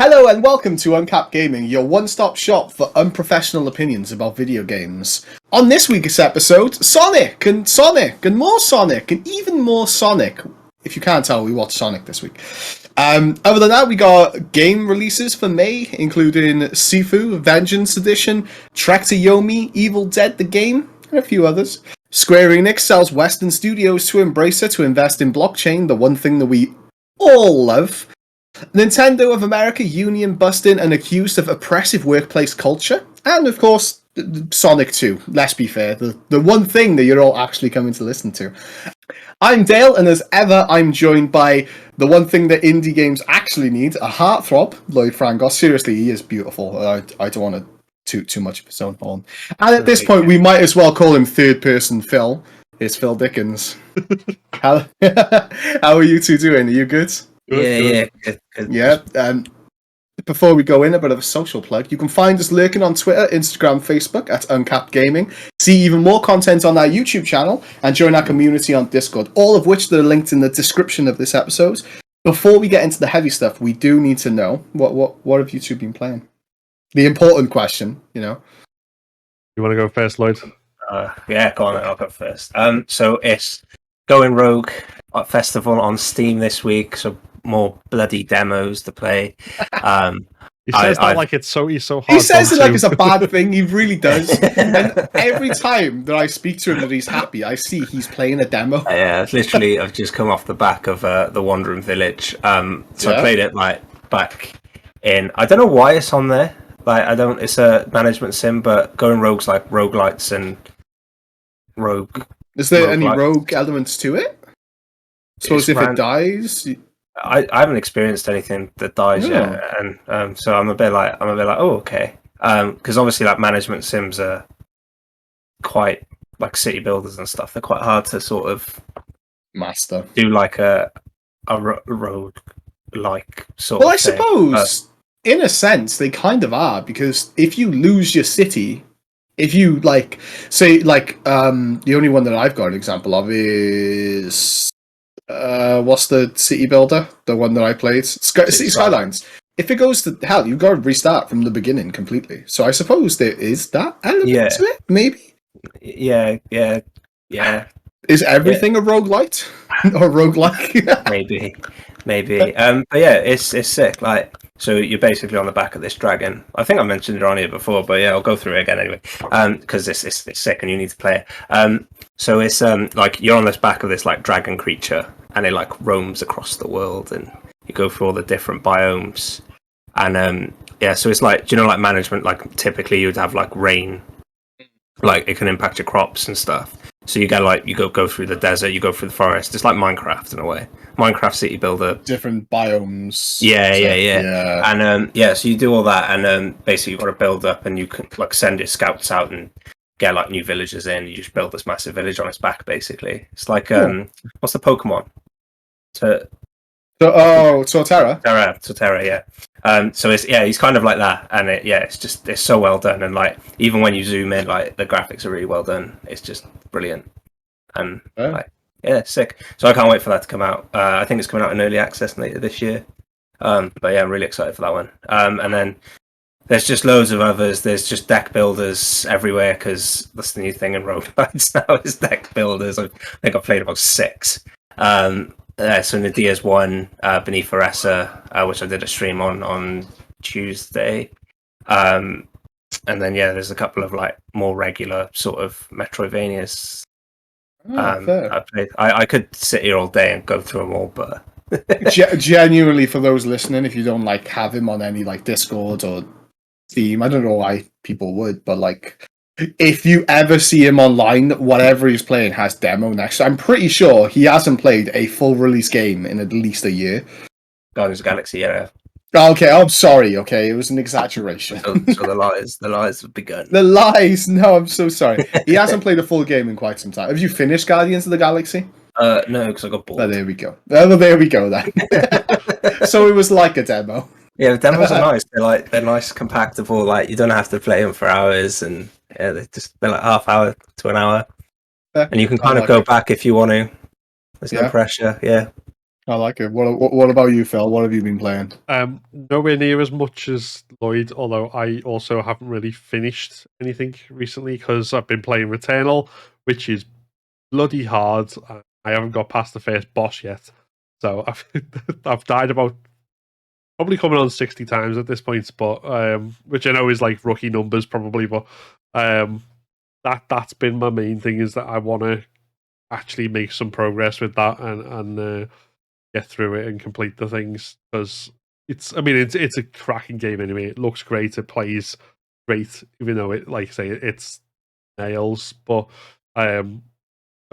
Hello and welcome to UnCapt Gaming, your one-stop shop for unprofessional opinions about video games. On this week's episode, Sonic and more Sonic and even more Sonic. If you can't tell, we watched Sonic this week. Other than that, we got game releases for May, including Sifu, Vengeance Edition, Trek to Yomi, Evil Dead the Game, and a few others. Square Enix sells Western studios to Embracer to invest in blockchain, the one thing that we all love. Nintendo of America union busting and accused of oppressive workplace culture. And of course, Sonic 2, let's be fair, the one thing that you're all actually coming to listen to. I'm Dale, and as ever, I'm joined by the one thing that indie games actually need, a heartthrob, Lloyd Frangos. Seriously, he is beautiful. I don't want to toot too much of his own horn. And at this point, we might as well call him third person Phil. It's Phil Dickens. How are you two doing? Are you good? Good. Yeah. Before we go in, a bit of a social plug. You can find us lurking on Twitter, Instagram, Facebook at UnCapt Gaming. See even more content on our YouTube channel and join our community on Discord. All of which are linked in the description of this episode. Before we get into the heavy stuff, we do need to know what have you two been playing? The important question, you know. You want to go first, Lloyd? Yeah, go on. I'll go first. So it's Going Rogue Festival on Steam this week. So more bloody demos to play. He says that like he's so hard. He says it like it's a bad thing. He really does. And every time that I speak to him that he's happy, I see he's playing a demo. Yeah, literally, I've just come off the back of the Wandering Village. I played it like back in. I don't know why it's on there. Like it's a management sim, but Going Rogue's like roguelites and rogue. Is there any rogue elements to it? Suppose if it dies. I haven't experienced anything that dies yet, and so I'm a bit like, oh, okay, because obviously like management sims are quite like city builders and stuff. They're quite hard to sort of master. Do like a road like sort. Well, of I suppose in a sense they kind of are, because if you lose your city, if you like say like the only one that I've got an example of is. What's the city builder? The one that I played? City Skylines. If it goes to hell, you've got to restart from the beginning completely. So I suppose there is that element to it, maybe? Yeah. Is everything a roguelite? Or roguelike? Maybe. But yeah, it's sick. Like, so you're basically on the back of this dragon. I think I mentioned it on here before, but yeah, I'll go through it again anyway. Because it's sick and you need to play it. So it's like you're on this back of this like dragon creature, and it like roams across the world, and you go through all the different biomes. And so it's like, do you know, like management, like typically you'd have like rain, like it can impact your crops and stuff. So you get like you go through the desert, you go through the forest. It's like Minecraft in a way. Minecraft city builder. Different biomes. Yeah. And so you do all that, and basically you've got to build up, and you can like send your scouts out and get like new villagers in. You just build this massive village on its back, basically. It's like what's the Pokemon? Torterra. Torterra, yeah. So it's he's kind of like that, and it's so well done, and like even when you zoom in, like the graphics are really well done. It's just brilliant, and sick. So I can't wait for that to come out. I think it's coming out in early access later this year. But yeah, I'm really excited for that one. And then there's just loads of others. There's just deck builders everywhere, because that's the new thing in roguelites now is deck builders. I think I've played about 6. So Nadia's one, Beneath Aressa, which I did a stream on Tuesday. And then there's a couple of like more regular sort of Metroidvanias. I could sit here all day and go through them all, but genuinely, for those listening, if you don't like have him on any like Discord or Steam, I don't know why people would, but like if you ever see him online, whatever he's playing has demo next. I'm pretty sure he hasn't played a full release game in at least a year. Guardians of the Galaxy, yeah. Okay, I'm sorry. Okay, it was an exaggeration. So the lies have begun. The lies. No, I'm so sorry. He hasn't played a full game in quite some time. Have you finished Guardians of the Galaxy? No, because I got bored. Oh, there we go. Oh, there we go then. So it was like a demo. Yeah, the demos are nice. They're nice, compactable. Like you don't have to play them for hours, and they're like half hour to an hour, and you can kind of go back if you want to. There's no pressure. Yeah. I like it. What about you, Phil? What have you been playing? Nowhere near as much as Lloyd, although I also haven't really finished anything recently because I've been playing Returnal, which is bloody hard. I haven't got past the first boss yet, so I've died about probably coming on 60 times at this point, but which I know is like rookie numbers probably, but that's been my main thing, is that I want to actually make some progress with that and get through it and complete the things, because it's a cracking game anyway. It looks great, it plays great, even though it, like I say, it's nails, but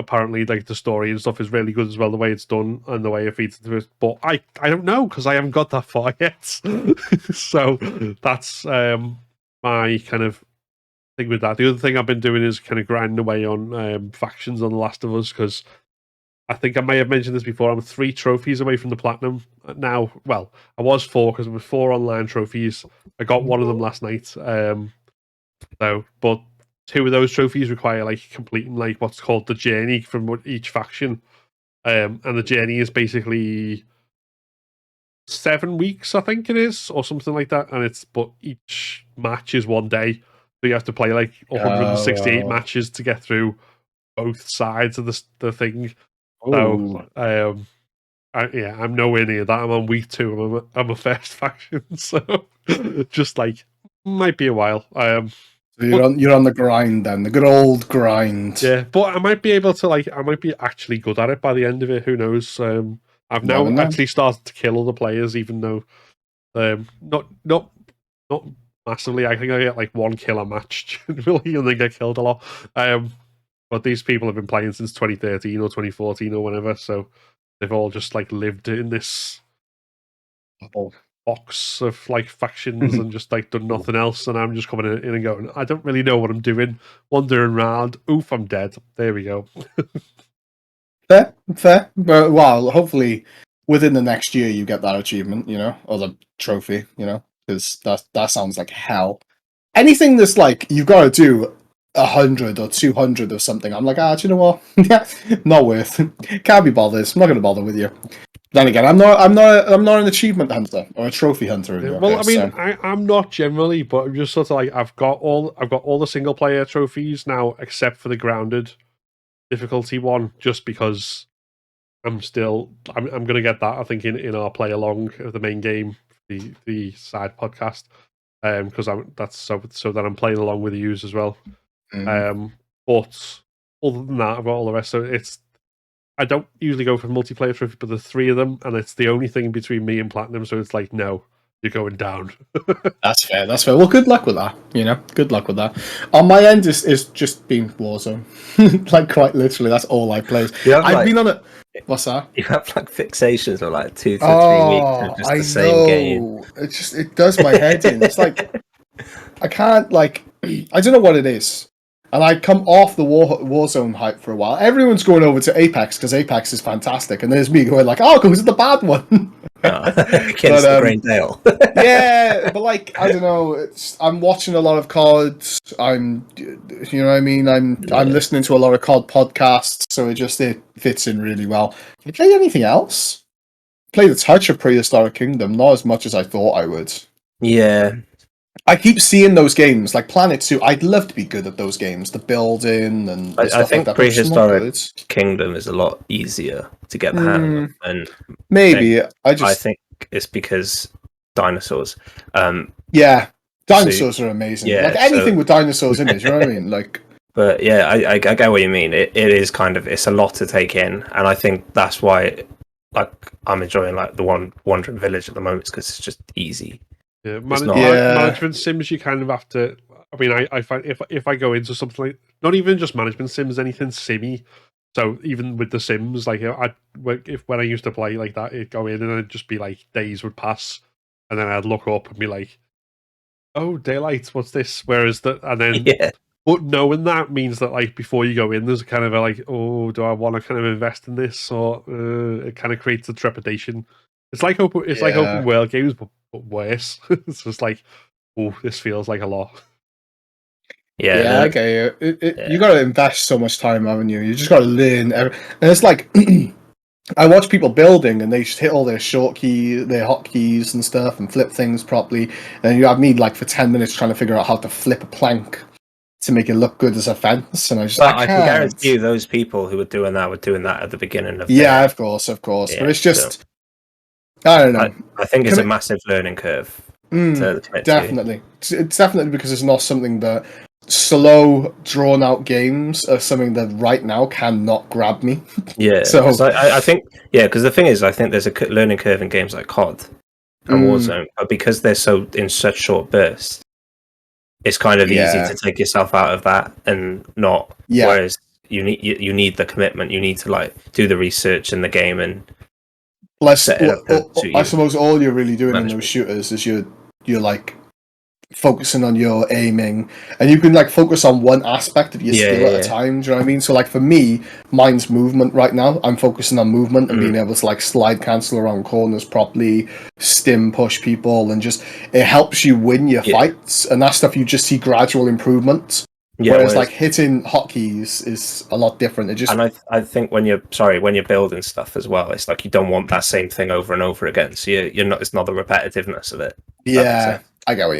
apparently like the story and stuff is really good as well, the way it's done and the way it feeds into it. But I don't know, because I haven't got that far yet. So that's my kind of thing with that. The other thing I've been doing is kind of grinding away on factions on The Last of Us, because I think I may have mentioned this before. I'm 3 trophies away from the platinum now. Well, I was 4, because there were 4 online trophies. I got one of them last night. But 2 of those trophies require like completing like what's called the journey from each faction, and the journey is basically 7 weeks, I think it is, or something like that. And but each match is 1 day, so you have to play like 168 matches to get through both sides of the thing. So I'm nowhere near that. I'm on week 2. I'm a first faction, so just like might be a while. So you're on the grind then, the good old grind. Yeah, but I might be able to I might be actually good at it by the end of it. Who knows? I've now actually started to kill other players, even though not massively. I think I get like 1 kill a match generally, and then get killed a lot. But these people have been playing since 2013 or 2014 or whenever, so they've all just like lived in this box of like factions and just like done nothing else. And I'm just coming in and going, I don't really know what I'm doing. Wandering around. Oof, I'm dead. There we go. Fair. But well, hopefully within the next year you get that achievement, or the trophy, because that sounds like hell. Anything that's like you've got to do 100 or 200 or something, I'm like, do you know what? Yeah, not worth. Can't be bothered. I'm not going to bother with you. Then again, I'm not an achievement hunter or a trophy hunter. I'm not generally, but I'm just sort of like I've got all the single player trophies now, except for the grounded difficulty one, just because I'm going to get that, I think, in our play along of the main game, the side podcast, because that's so that I'm playing along with you as well. But other than that, I've got all the rest. So I don't usually go for multiplayer trophy, but the 3 of them, and it's the only thing between me and platinum. So it's like, no, you're going down. That's fair. Well, good luck with that. Good luck with that. On my end is just been Warzone. Like quite literally, that's all I play. I've been on it. What's that? You have like fixations of like 2 to 3 weeks of just the same game. It does my head in. It's like I can't I don't know what it is. And I come off the Warzone hype for a while. Everyone's going over to Apex because Apex is fantastic, and there's me going like, "Oh, goes the bad one." Against the Green Dale. Yeah, but I don't know. I'm watching a lot of CODs. I'm listening to a lot of COD podcasts, so it fits in really well. Have you played anything else? Played a touch of Prehistoric Kingdom, not as much as I thought I would. Yeah. I keep seeing those games, like Planet 2. I'd love to be good at those games, the building and I think like Prehistoric Kingdom is a lot easier to get the hang of. And maybe I think it's because dinosaurs. Yeah, dinosaurs are amazing. Yeah, anything with dinosaurs in it, you know what I mean? But yeah, I get what you mean. It is it's a lot to take in, and I think that's why I'm enjoying the Wandering Village at the moment, because it's just easy. Yeah, management sims, you kind of have to. I mean, I find if I go into something like, not even just management sims, anything simmy. So even with the Sims, when I used to play like that, it'd go in and it'd just be like days would pass, and then I'd look up and be like, "Oh, daylight, what's this?" But knowing that means that before you go in, there's kind of oh, do I want to kind of invest in this, or it kind of creates a trepidation. It's like open world games, but worse. It's just oh, this feels like a lot. Yeah, I get you. You got to invest so much time, haven't you? You just got to learn. And it's like I watch people building, and they just hit all their hotkeys and stuff, and flip things properly. And you have me like for 10 minutes trying to figure out how to flip a plank to make it look good as a fence, and I can guarantee you those people who were doing that at the beginning of of course, yeah, but it's just I don't know. I think it's a massive learning curve to commit definitely to. It's definitely because it's not something that slow drawn out games are something that right now cannot grab me. Yeah, so I think because the thing is, I think there's a learning curve in games like COD and Warzone, but because they're so in such short bursts, it's kind of easy to take yourself out of that and not. Whereas you need the commitment. You need to like do the research in the game and. Plus, I suppose all you're really doing in those shooters is you're like focusing on your aiming, and you can like focus on one aspect of your skill at a time. Do you know what I mean? So like for me, mine's movement right now. I'm focusing on movement and being able to like slide cancel around corners properly, stim push people, and just it helps you win your fights, and that stuff you just see gradual improvement. Whereas like hitting hotkeys is a lot different. It just and I think when you're building stuff as well, it's like you don't want that same thing over and over again. So you're not. It's not the repetitiveness of it. Yeah, I get what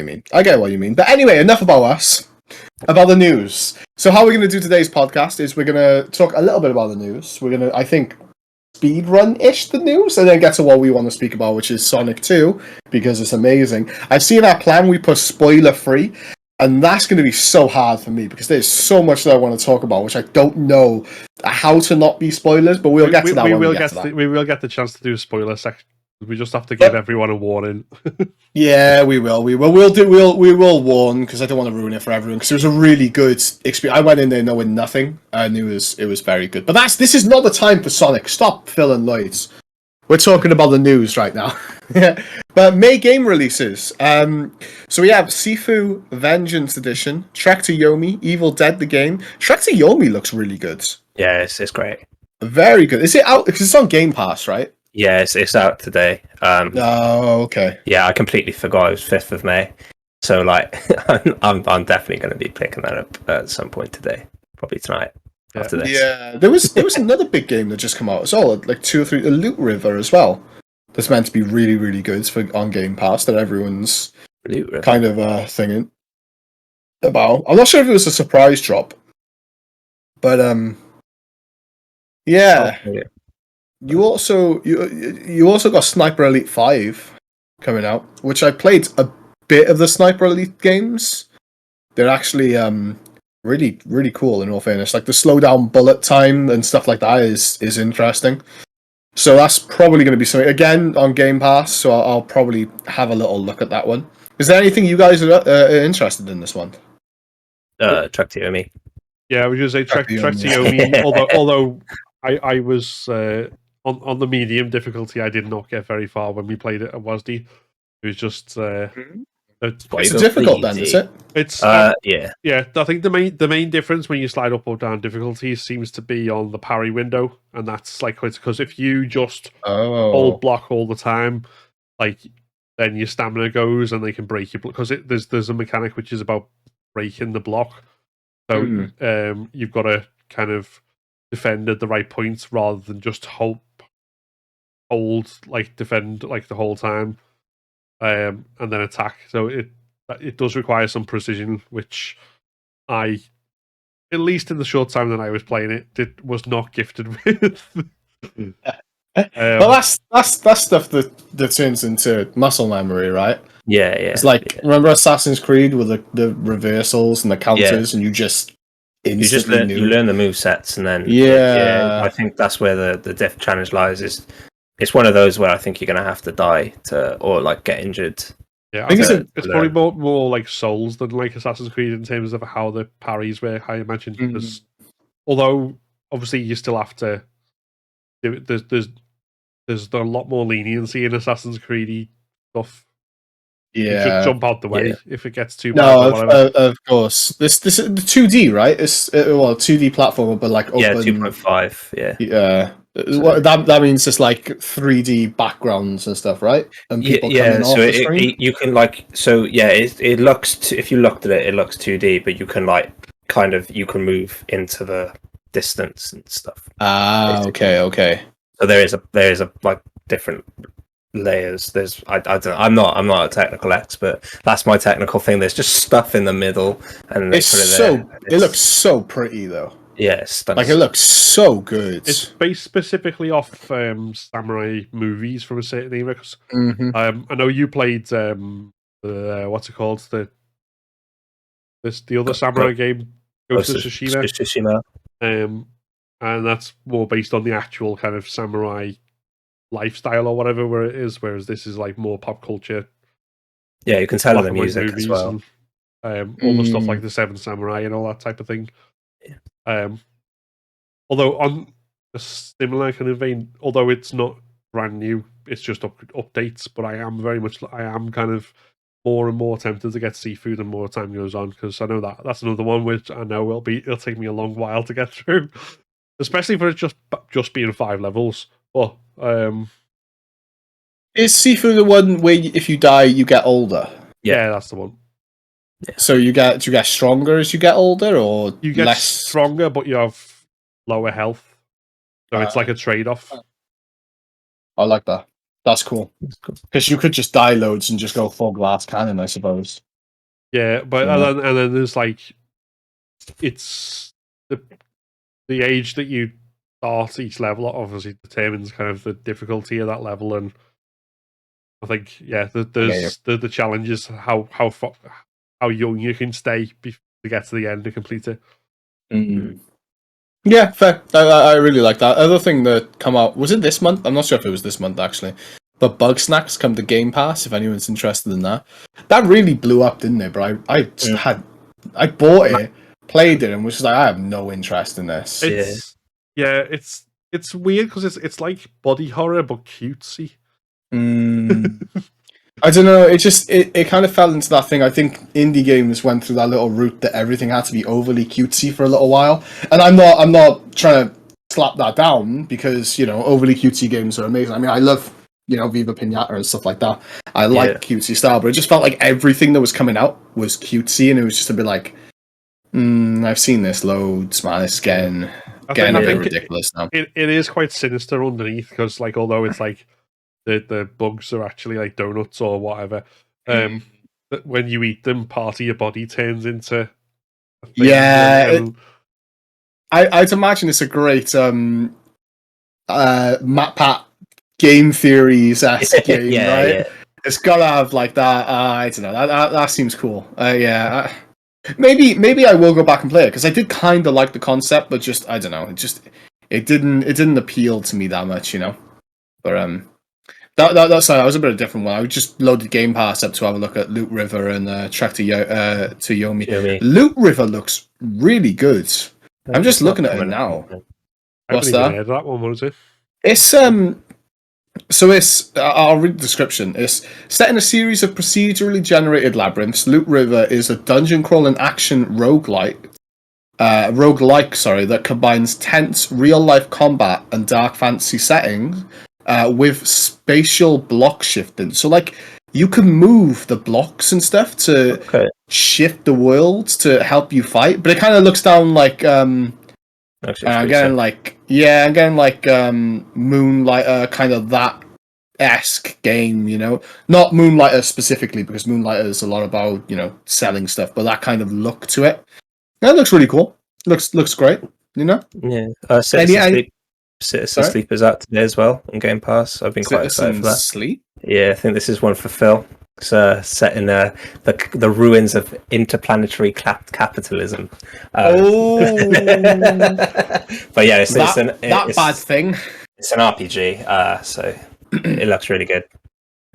you mean. But anyway, enough about us. About the news. So how we're going to do today's podcast is we're going to talk a little bit about the news. We're going to, I think, speedrun-ish the news, and then get to what we want to speak about, which is Sonic 2, because it's amazing. I've seen our plan. We put spoiler-free. And that's going to be so hard for me because there's so much that I want to talk about, which I don't know how to not be spoilers, but we'll get to that. We will get the chance to do a spoiler section. We just have to give everyone a warning. Yeah, we will. We will warn because I don't want to ruin it for everyone because it was a really good experience. I went in there knowing nothing, and it was very good. But this is not the time for Sonic. Stop, Phil and Lloyd. We're talking about the news right now. But May game releases. So we have Sifu Vengeance Edition, Trek to Yomi, Evil Dead the game. Trek to Yomi looks really good. Yeah, it's great. Very good. Is it out? Because it's on Game Pass, right? Yeah, it's out today. Oh, okay. Yeah, I completely forgot it was 5th of May. So like, I'm definitely going to be picking that up at some point today, probably tonight. After this. Yeah, there was another big game that just came out as well, like 2 or 3, Loot River as well. That's meant to be really, really good for on Game Pass that everyone's kind of thinking about. I'm not sure if it was a surprise drop, but yeah. Oh, yeah. You also got Sniper Elite 5 coming out, which I played a bit of the Sniper Elite games. They're actually really, really cool in all fairness. Like the slow down bullet time and stuff like that is interesting. So that's probably going to be something again on Game Pass. So I'll probably have a little look at that one. Is there anything you guys are interested in this one? Trek to Yomi. Yeah, I was going to say Trek to Yomi. although I was on the medium difficulty, I did not get very far when we played it at WASD. It was just. It's difficult then, is it? It's yeah. I think the main difference when you slide up or down difficulty seems to be on the parry window, and that's like because if you just hold block all the time, like then your stamina goes and they can break your block because there's a mechanic which is about breaking the block. So you've got to kind of defend at the right points rather than just hold like defend like the whole time. And then attack. So it does require some precision, which I, at least in the short time that I was playing it, was not gifted with. Well, that's stuff that turns into muscle memory, right? Yeah. It's like remember Assassin's Creed with the reversals and the counters, and you learn the move sets, and then I think that's where the diff challenge lies. It's one of those where I think you're going to have to die or like get injured. Yeah, I think it's probably more like Souls than like Assassin's Creed in terms of how the parries work, I imagine. Because although obviously you still have to do it, there's a lot more leniency in Assassin's Creed stuff. Yeah, you just jump out the way if it gets too bad. No, of course. This is the 2D, right? It's 2D platformer, but like open, 2.5. Yeah. That means it's like 3D backgrounds and stuff, right? And people coming off the screen. You can it looks if you looked at it looks 2D, but you can like you can move into the distance and stuff. Okay. So there is a like different layers. There's I don't know, I'm not a technical expert. That's my technical thing. There's just stuff in the middle, and they It's put it so there. it looks so pretty though. Yeah, it's stunning. Like it looks so good. It's based specifically off samurai movies from a certain era. 'Cause, I know you played what's it called, the other samurai game, Ghost of Tsushima. And that's more based on the actual kind of samurai lifestyle or whatever, where it is. Whereas this is like more pop culture. Yeah, you can tell in the music as well. And, all the stuff like the Seven Samurai and all that type of thing. Yeah. Although on a similar kind of vein, although it's not brand new, it's just updates. But I am kind of more and more tempted to get Seafood and more time goes on, because I know that's another one which I know it'll take me a long while to get through, especially for it just being 5 levels. But is Seafood the one where if you die you get older? Yeah, that's the one. Yeah. So do you get stronger as you get older, or you get less stronger, but you have lower health. So it's like a trade-off. I like that. That's cool. Because you could just die loads and just go full glass cannon, I suppose. Yeah, but and then there's like, it's the age that you start each level obviously determines kind of the difficulty of that level, and I think there's the challenge is how young you can stay to get to the end to complete it. Yeah, fair. I really like that. Other thing that come out, was it this month? I'm not sure if it was this month actually. But Bug Snacks come to Game Pass, if anyone's interested in that. That really blew up, didn't it? But I bought it, played it, and was just like, I have no interest in this. It's weird because it's like body horror but cutesy. I don't know. It kind of fell into that thing. I think indie games went through that little route that everything had to be overly cutesy for a little while. And I'm not trying to slap that down, because overly cutesy games are amazing. I mean, I love Viva Pinata and stuff like that. I like cutesy style, but it just felt like everything that was coming out was cutesy, and it was just a bit like, I've seen this loads, man. It's getting ridiculous now. It is quite sinister underneath, because like, although it's like the bugs are actually like donuts or whatever, that when you eat them, part of your body turns into a thing. I'd imagine it's a great MatPat game theories-esque game, right? Yeah. It's gotta have like that. I don't know. That seems cool. Maybe I will go back and play it, because I did kind of like the concept, but just I don't know. It didn't appeal to me that much, But that was a bit of a different one. I just loaded Game Pass up to have a look at Loot River and Trek to Yomi. Loot River looks really good. I'm just looking at it now. What's that? Heard that one, was it? It's So I'll read the description. It's set in a series of procedurally generated labyrinths. Loot River is a dungeon crawling action roguelike that combines tense real life combat and dark fantasy settings with spatial block shifting. So like you can move the blocks and stuff to shift the worlds to help you fight, but it kind of looks down like Moonlighter, kind of that esque game, not Moonlighter specifically, because Moonlighter is a lot about selling stuff, but that kind of look to it. That looks really cool. Looks great. Yeah. Citizen Sleep is out today as well on Game Pass. I've been quite excited for that. Sleep? Yeah, I think this is one for Phil. It's set in the ruins of interplanetary capitalism. But yeah, it's bad thing. It's an RPG, so it looks really good.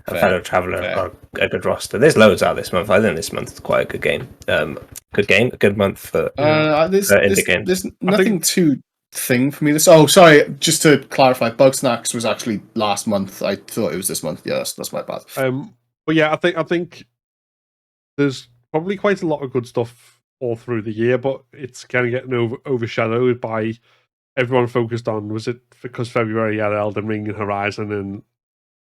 Fellow Traveller are a good roster. There's loads out this month. I think this month is quite a good game. A good month for indie games. There's nothing too thing for me. Just to clarify, Bug Snacks was actually last month. I thought it was this month. Yeah, that's my bad. But yeah, I think there's probably quite a lot of good stuff all through the year, but it's kind of getting overshadowed by everyone focused on, was it because February had Elden Ring and Horizon and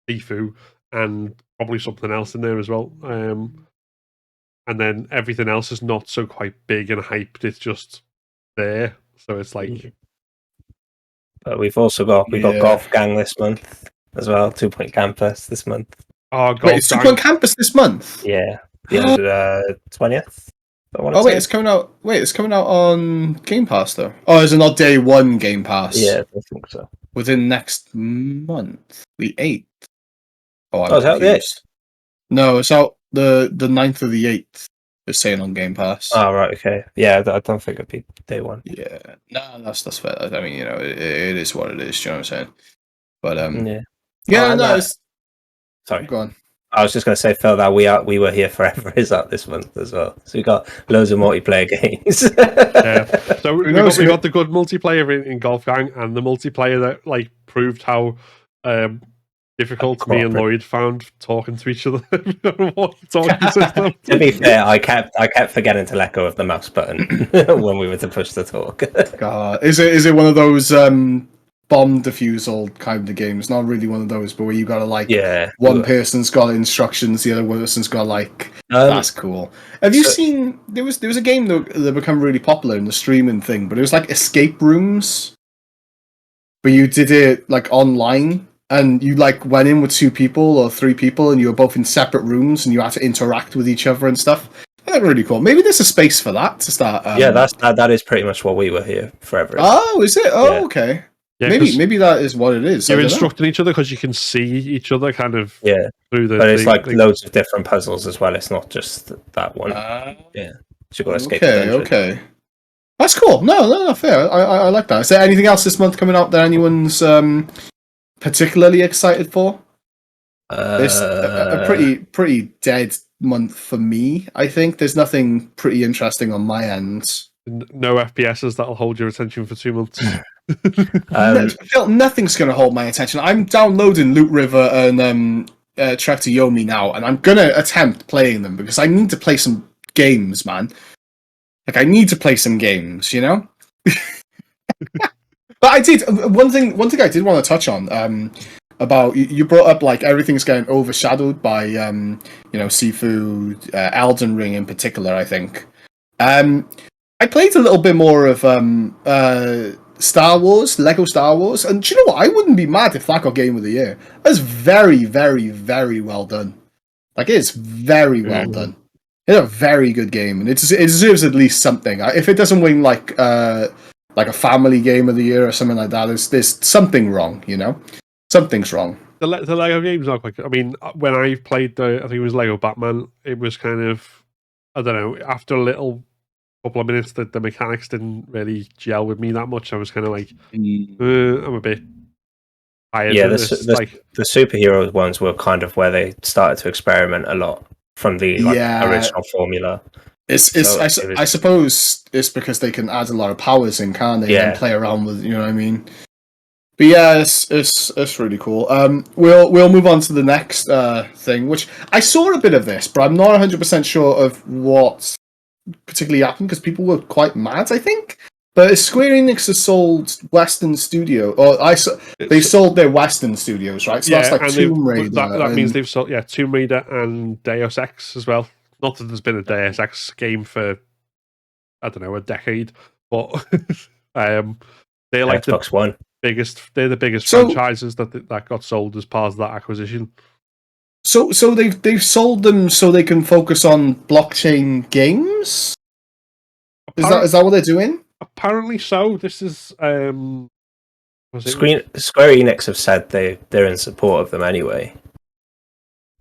Sifu and probably something else in there as well. And then everything else is not so quite big and hyped. It's just there. So it's like But we've also got Yeah. Golf Gang this month as well. 2 Point Campus this month. Oh, Wait, it's 2 Point Campus this month? Yeah, the end of 20th. Oh wait, it's coming out. Wait, it's coming out on Game Pass though. Oh, is it not day one Game Pass? Yeah, I think so. Within next month, the 8th. Oh, I'm is that the confused. No, it's out the 9th of the 8th. It's saying on Game Pass. Oh right, okay. Yeah, I don't think it'd be day one. Yeah, no, that's fair. I mean, it is what it is. Do you know what I'm saying? But yeah. It's... Sorry, go on. I was just going to say, Phil, that We Were Here Forever is out this month as well. So we got loads of multiplayer games. Yeah. So we got the good multiplayer in Golf Gang, and the multiplayer that like proved how difficult me and Lloyd found talking to each other. To be fair, I kept forgetting to let go of the mouse button when we were to push the talk. God, is it one of those bomb defusal kind of games? Not really one of those, but where you gotta one person's got instructions, the other person's got that's cool. Have you seen there was a game that became really popular in the streaming thing, but it was like escape rooms, but you did it like online, and you like went in with 2 people or 3 people, and you were both in separate rooms, and you had to interact with each other and stuff. That's really cool. Maybe there's a space for that to start. Yeah, that is pretty much what We Were Here Forever. Oh, is it? Oh, yeah. Okay. Yeah, maybe that is what it is. You're instructing each other because you can see each other kind of through the. But it's loads of different puzzles as well. It's not just that one. Yeah, so you got to escape. Okay. That's cool. No, fair. I like that. Is there anything else this month coming out that anyone's particularly excited for? It's a pretty dead month for me. I think there's nothing pretty interesting on my end. No FPSs that'll hold your attention for 2 months. Nothing's going to hold my attention. I'm downloading Loot River and Trek to Yomi now, and I'm going to attempt playing them because I need to play some games, man. Like, I need to play some games, you know? But I did one thing I did want to touch on about you brought up like everything's getting overshadowed by Seafood, Elden Ring in particular, I think. I played a little bit more of Star Wars, Lego Star Wars, and do you know what? I wouldn't be mad if that got Game of the Year. That's very, very, very well done. Like, it's very well done. It's a very good game, and it deserves at least something. If it doesn't win like a family Game of the Year or something like that, there's something wrong, you know? Something's wrong. The Lego game's not quite good. I mean, when I played I think it was Lego Batman, it was kind of, I don't know, after a couple of minutes that the mechanics didn't really gel with me that much. I was kind of like, I'm a bit tired. Yeah, the superhero ones were kind of where they started to experiment a lot from the original formula. I suppose it's because they can add a lot of powers in, can't they? And play around with, you know what I mean? But yeah, it's really cool. We'll move on to the next thing, which I saw a bit of this, but I'm not 100% sure of what particularly happened because people were quite mad, I think. But Square Enix has sold Western Studio, they sold their Western studios, right? So that's like Tomb Raider. That means they've sold Tomb Raider and Deus Ex as well. Not that there's been a Deus Ex game for, I don't know, a decade, but they're like Xbox One. They're the biggest franchises that got sold as part of that acquisition. So they've sold them so they can focus on blockchain games. Is that what they're doing? Apparently so. This is Square Enix have said they're in support of them anyway,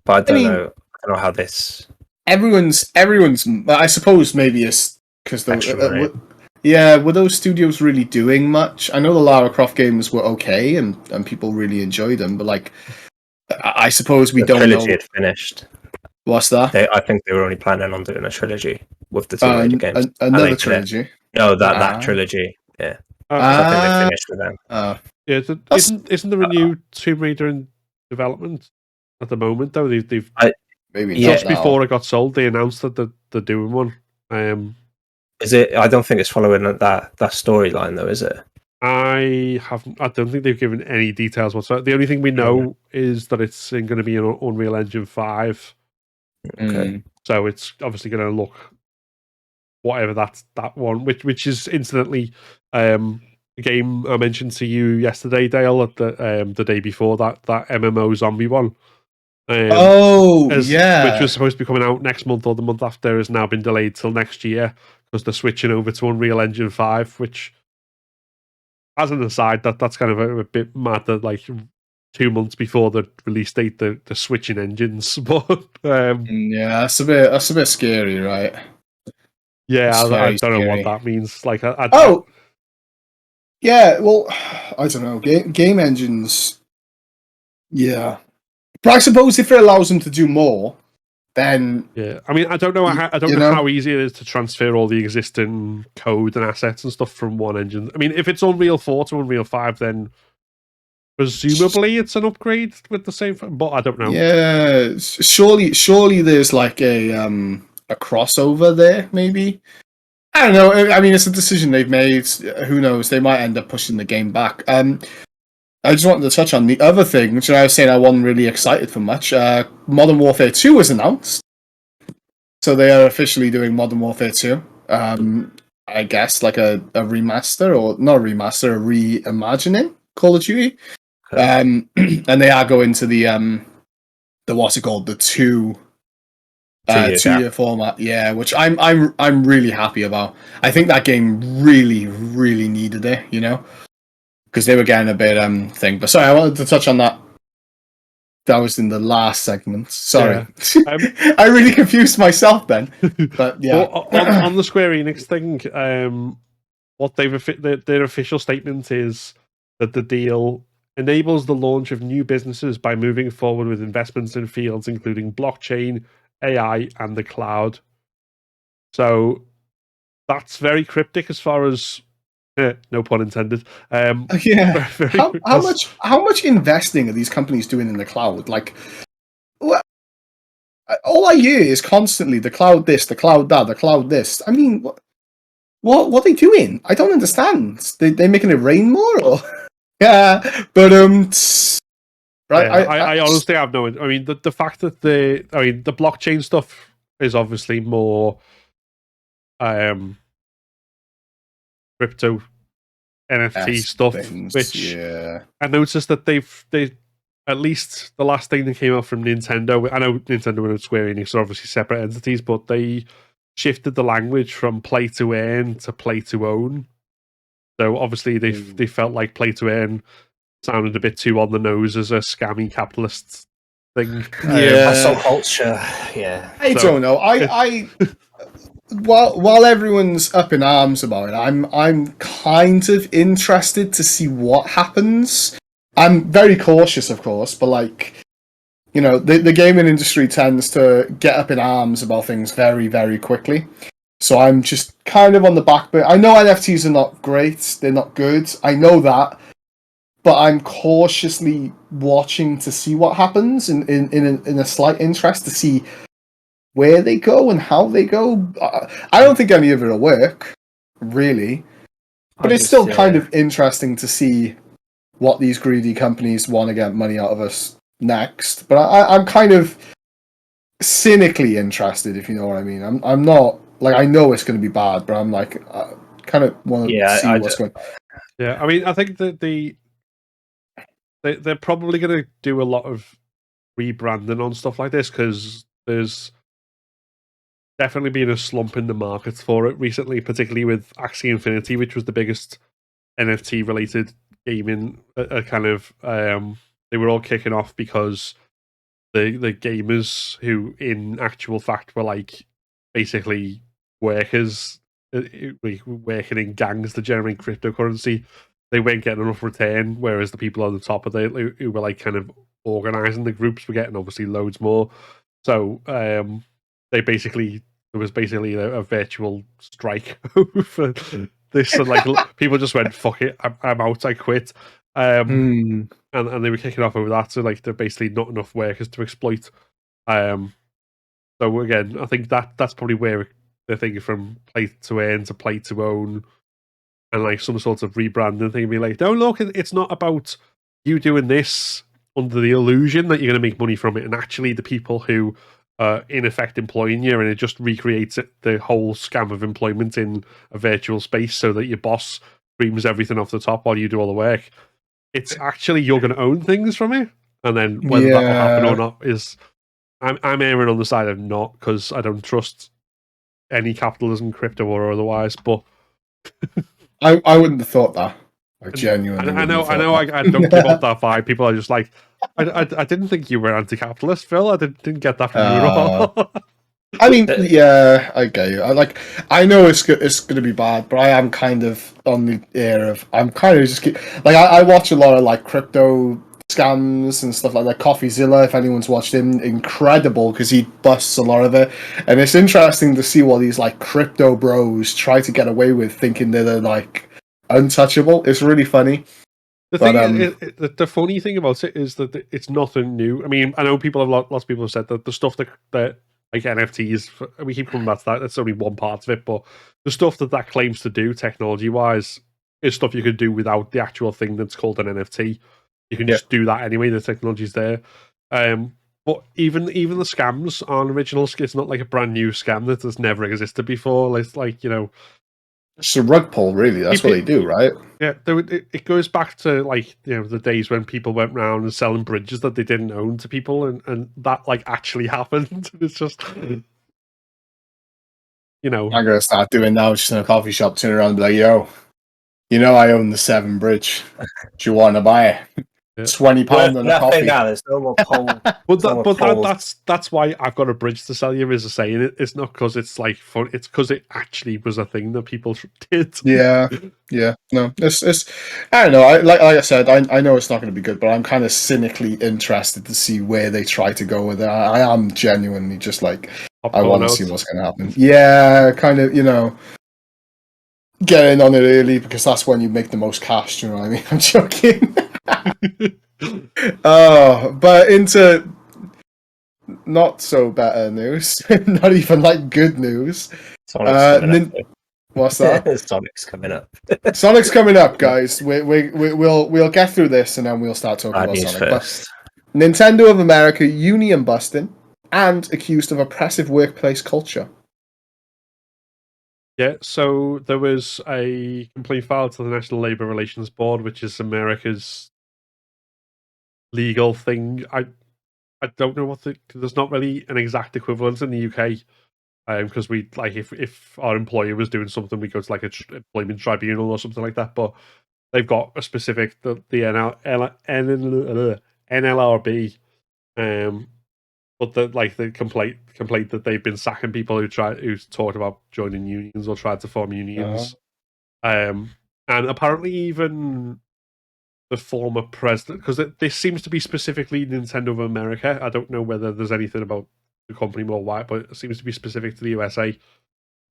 but I don't know how this. Everyone's. I suppose maybe it's because were those studios really doing much? I know the Lara Croft games were okay and people really enjoyed them, but like, I suppose we don't know. The trilogy had finished. What's that? I think they were only planning on doing a trilogy with the Tomb Raider games. Another trilogy. No, that trilogy. Yeah. I think they finished with them. Isn't there a new Tomb Raider in development at the moment though? They've maybe just before it got sold, they announced that they're doing one. Is it? I don't think it's following that storyline though, is it? I don't think they've given any details whatsoever. The only thing we know is that it's going to be an Unreal Engine 5. Okay. So it's obviously going to look whatever that one, which is incidentally game I mentioned to you yesterday, Dale, at the day before that MMO zombie one. Which was supposed to be coming out next month or the month after, has now been delayed till next year because they're switching over to Unreal Engine 5, which, as an aside, that's kind of a bit mad that like 2 months before the release date they're switching engines. But yeah, that's a bit scary, right? Yeah, I don't know what that means. Like, yeah, well, I don't know. Game engines, yeah. But I suppose if it allows them to do more, then yeah. I mean, I don't know how easy it is to transfer all the existing code and assets and stuff from one engine. I mean, if it's Unreal 4 to Unreal 5, then presumably it's an upgrade with the same. But I don't know. Yeah, surely there's like a crossover there, maybe. I don't know. I mean, it's a decision they've made. Who knows? They might end up pushing the game back. I just wanted to touch on the other thing, which I was saying I wasn't really excited for much. Modern Warfare 2 was announced. So they are officially doing Modern Warfare 2. I guess like a remaster, or not a remaster, a reimagining Call of Duty. And they are going to the what's it called? The 2-year format, yeah, which I'm really happy about. I think that game really, really needed it, you know, because they were getting a bit thing. But sorry, I wanted to touch on that. That was in the last segment. Sorry, yeah. I really confused myself then. But yeah, well, on the Square Enix thing, what their official statement is that the deal enables the launch of new businesses by moving forward with investments in fields including blockchain, AI, and the cloud. So that's very cryptic as far as no pun intended. Yeah. How much investing are these companies doing in the cloud? Like, all I hear is constantly the cloud this, the cloud that, the cloud this. I mean, what are they doing? I don't understand. They making it rain more, or yeah, but right. Yeah, I honestly have no. I mean, the fact that the blockchain stuff is obviously more crypto NFT stuff, which I noticed that they at least the last thing that came out from Nintendo. I know Nintendo and Square Enix are obviously separate entities, but they shifted the language from play to earn to play to own. So obviously they felt like play to earn sounded a bit too on the nose as a scammy capitalist thing. Yeah, hustle culture. Yeah, I don't know. I while everyone's up in arms about it, I'm kind of interested to see what happens. I'm very cautious, of course, but like, you know, the gaming industry tends to get up in arms about things very, very quickly. So I'm just kind of on the back burner. I know NFTs are not great; they're not good. I know that, but I'm cautiously watching to see what happens in a slight interest to see where they go and how they go. I don't think any of it will work, really. But it's still kind of interesting to see what these greedy companies want to get money out of us next. But I'm kind of cynically interested, if you know what I mean. I'm not, like, I know it's going to be bad, but I'm like, I kind of want to see what's going on. Yeah, I mean, I think that they're probably going to do a lot of rebranding on stuff like this because there's definitely been a slump in the market for it recently, particularly with Axie Infinity, which was the biggest NFT related gaming. They were all kicking off because the gamers who, in actual fact, were like basically workers, working in gangs to generate cryptocurrency, they weren't getting enough return, whereas the people on the top of it who were like kind of organizing the groups were getting obviously loads more. So there was basically a virtual strike for this, and like people just went, "Fuck it, I'm out, I quit." And they were kicking off over that. So like, they're basically not enough workers to exploit. So again, I think that's probably where they're thinking from play to earn to play to own, and like some sort of rebranding thing. Be like, no, look, it's not about you doing this under the illusion that you're going to make money from it, and actually the people who in effect employing you, and it just recreates the whole scam of employment in a virtual space so that your boss streams everything off the top while you do all the work. It's actually you're going to own things from it, and then whether that will happen or not is I'm erring on the side of not, because I don't trust any capitalism, crypto or otherwise. But I wouldn't have thought that. I genuinely. I know. I don't give off that vibe. People are just like, I didn't think you were anti-capitalist, Phil. I didn't get that from you at all. I mean, yeah, I get you. I know it's going to be bad, but I am kind of on the air of. I'm kind of just I watch a lot of like crypto scams and stuff like that. CoffeeZilla, if anyone's watched him, incredible because he busts a lot of it, and it's interesting to see what these like crypto bros try to get away with, thinking that they're like untouchable. It's really funny. The funny thing about it is that it's nothing new. I mean, I know lots of people have said that the stuff that like NFTs, we keep coming back to that. That's only one part of it, but the stuff that claims to do technology-wise is stuff you could do without the actual thing that's called an NFT. You can just do that anyway. The technology's there. But even the scams aren't original. It's not like a brand new scam that has never existed before. It's like, it's a rug pull, really. That's what they do, right? Yeah, it goes back to like the days when people went around and selling bridges that they didn't own to people, and that like actually happened. It's just I'm gonna start doing now, just in a coffee shop, turn around and be like, "Yo, I own the Severn Bridge. Do you want to buy it? £20 on a coffee." Now, there's no more poll. That's why I've got a bridge to sell you. Is a saying. It's not because it's like fun. It's because it actually was a thing that people did. Yeah. No, it's. I don't know. Like I said, I know it's not going to be good, but I'm kind of cynically interested to see where they try to go with it. I am genuinely just like, I want to see what's going to happen. Yeah, kind of. Get in on it early because that's when you make the most cash. Do you know what I mean? I'm joking. But into not so better news, not even like good news. What's that? Sonic's coming up. Sonic's coming up, guys. We'll get through this and then we'll start talking about Sonic. But Nintendo of America union busting and accused of oppressive workplace culture. Yeah, so there was a complaint filed to the National Labour Relations Board, which is America's legal thing. I don't know there's not really an exact equivalent in the UK, because we like if our employer was doing something, we go to like a employment tribunal or something like that. But they've got a specific the NLRB, but the complaint that they've been sacking people who talked about joining unions or tried to form unions, and apparently even the former president, because this seems to be specifically Nintendo of America. I don't know whether there's anything about the company more wide, but it seems to be specific to the USA.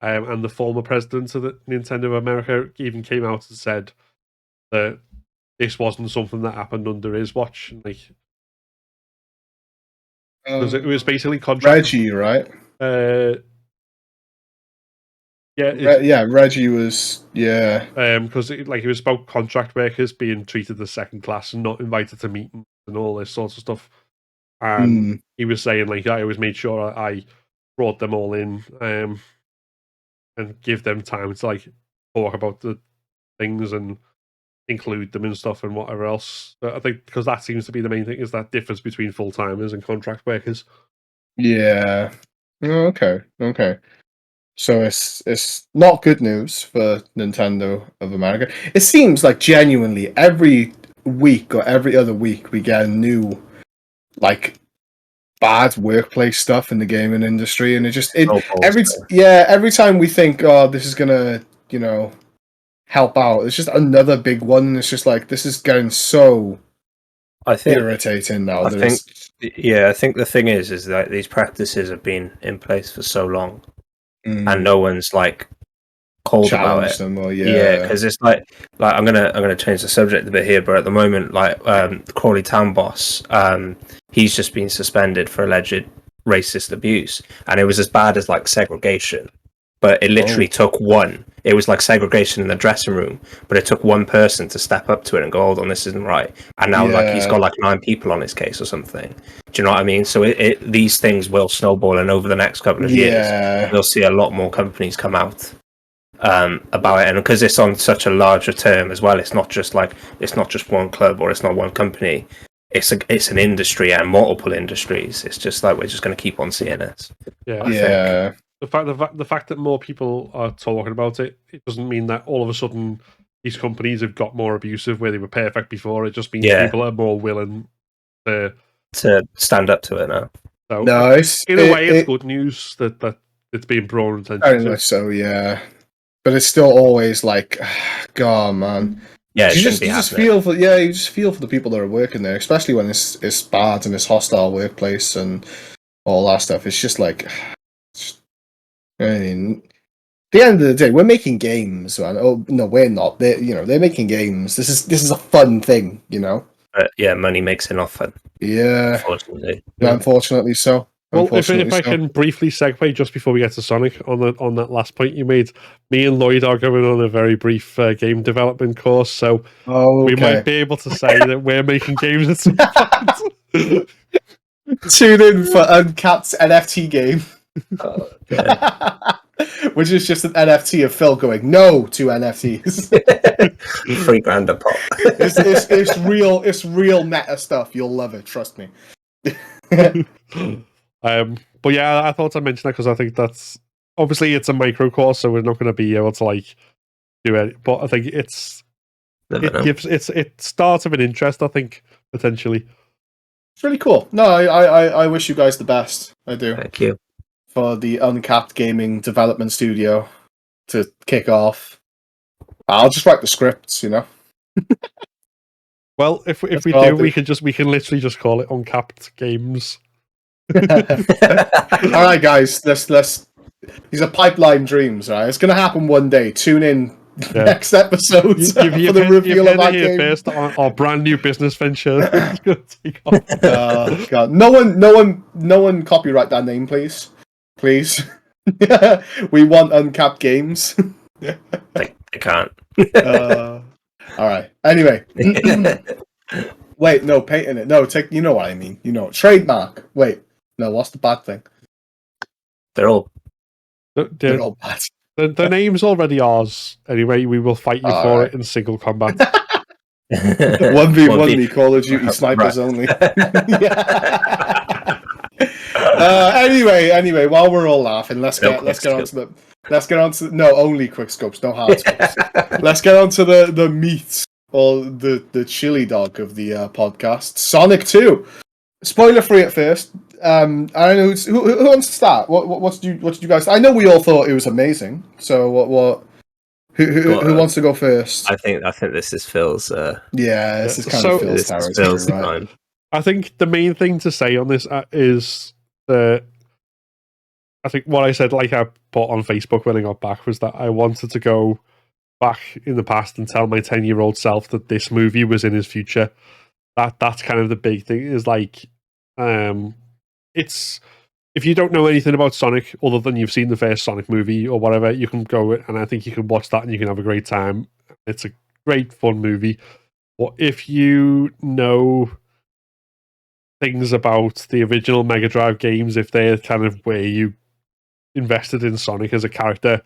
And the former president of the Nintendo of America even came out and said that this wasn't something that happened under his watch. Like, because it was basically contract. Reggie, right? Reggie was because it was about contract workers being treated as second class and not invited to meetings and all this sort of stuff. And he was saying like, I always made sure I brought them all in and give them time to like talk about the things and include them and stuff and whatever else. But I think because that seems to be the main thing, is that difference between full timers and contract workers. Yeah. Okay. So it's not good news for Nintendo of America. It seems like genuinely every week or every other week we get a new like bad workplace stuff in the gaming industry, and every time we think, oh, this is gonna help out, it's just another big one, and it's just like this is getting so irritating now. I think the thing is that these practices have been in place for so long. And no one's like called about it. Because it's like I'm gonna change the subject a bit here, but at the moment, like the Crawley Town boss, he's just been suspended for alleged racist abuse, and it was as bad as like segregation. But it literally took one. It was like segregation in the dressing room, but it took one person to step up to it and go, "Hold on, this isn't right." And now, like, he's got like 9 people on his case or something. Do you know what I mean? So these things will snowball, and over the next couple of years, we'll see a lot more companies come out about it, and because it's on such a larger term as well, it's not just one club or it's not one company. It's an industry and multiple industries. It's just like we're just going to keep on seeing it. Yeah, I think. The fact that more people are talking about it, it doesn't mean that all of a sudden these companies have got more abusive where they were perfect before. It just means people are more willing to stand up to it now. So no, in a way, it's good news that it's being brought attention very to. much so, yeah. But it's still always like, God, man. Yeah, you just feel for the people that are working there, especially when it's bad and it's hostile workplace and all that stuff. It's just like, I mean, at the end of the day, we're making games, man. Oh no, we're not. They're making games. This is a fun thing, But yeah, money makes it not fun. Yeah, unfortunately so. Well, if I can briefly segue just before we get to Sonic on that last point you made, me and Lloyd are going on a very brief game development course, so we might be able to say that we're making games at some point. Tune in for UnCapt's NFT game, which is just an NFT of Phil going no to NFTs. $3,000 a pop. It's real meta stuff. You'll love it. Trust me. But yeah, I thought I'd mention that because I think that's obviously it's a micro course, so we're not going to be able to do it. But I think it starts of an interest. I think potentially it's really cool. No, I wish you guys the best. I do. Thank you for the UnCapt Gaming Development Studio to kick off. I'll just write the scripts, Well, if we do, we can literally just call it UnCapt Games. All right, guys. These are pipeline dreams, right? It's gonna happen one day. Tune in next episode for the reveal of that game. First, our brand new business venture. God, no one copyright that name, please. We want UnCapt Games. I can't. All right. Anyway. Wait, no, patent it. No, you know what I mean. Trademark. Wait, no, what's the bad thing? They're all bad. The name's already ours. Anyway, we will fight you for it in single combat. 1v1 Call of Duty snipers only. Anyway, while we're all laughing, let's get on to only quick scopes, no hard scopes. Let's get on to the meat or the chili dog of the podcast. Sonic 2. Spoiler free at first. I don't know who wants to start. What did you guys? I know we all thought it was amazing. So who wants to go first? I think this is Phil's. This is kind of Phil's territory, right? I think the main thing to say on this is that I think what I said, I put on Facebook when I got back, was that I wanted to go back in the past and tell my 10-year-old self that this movie was in his future. That's kind of the big thing. Is it's if you don't know anything about Sonic other than you've seen the first Sonic movie or whatever, you can go and I think you can watch that and you can have a great time. It's a great fun movie. But if you know things about the original Mega Drive games, if they're kind of where you invested in Sonic as a character,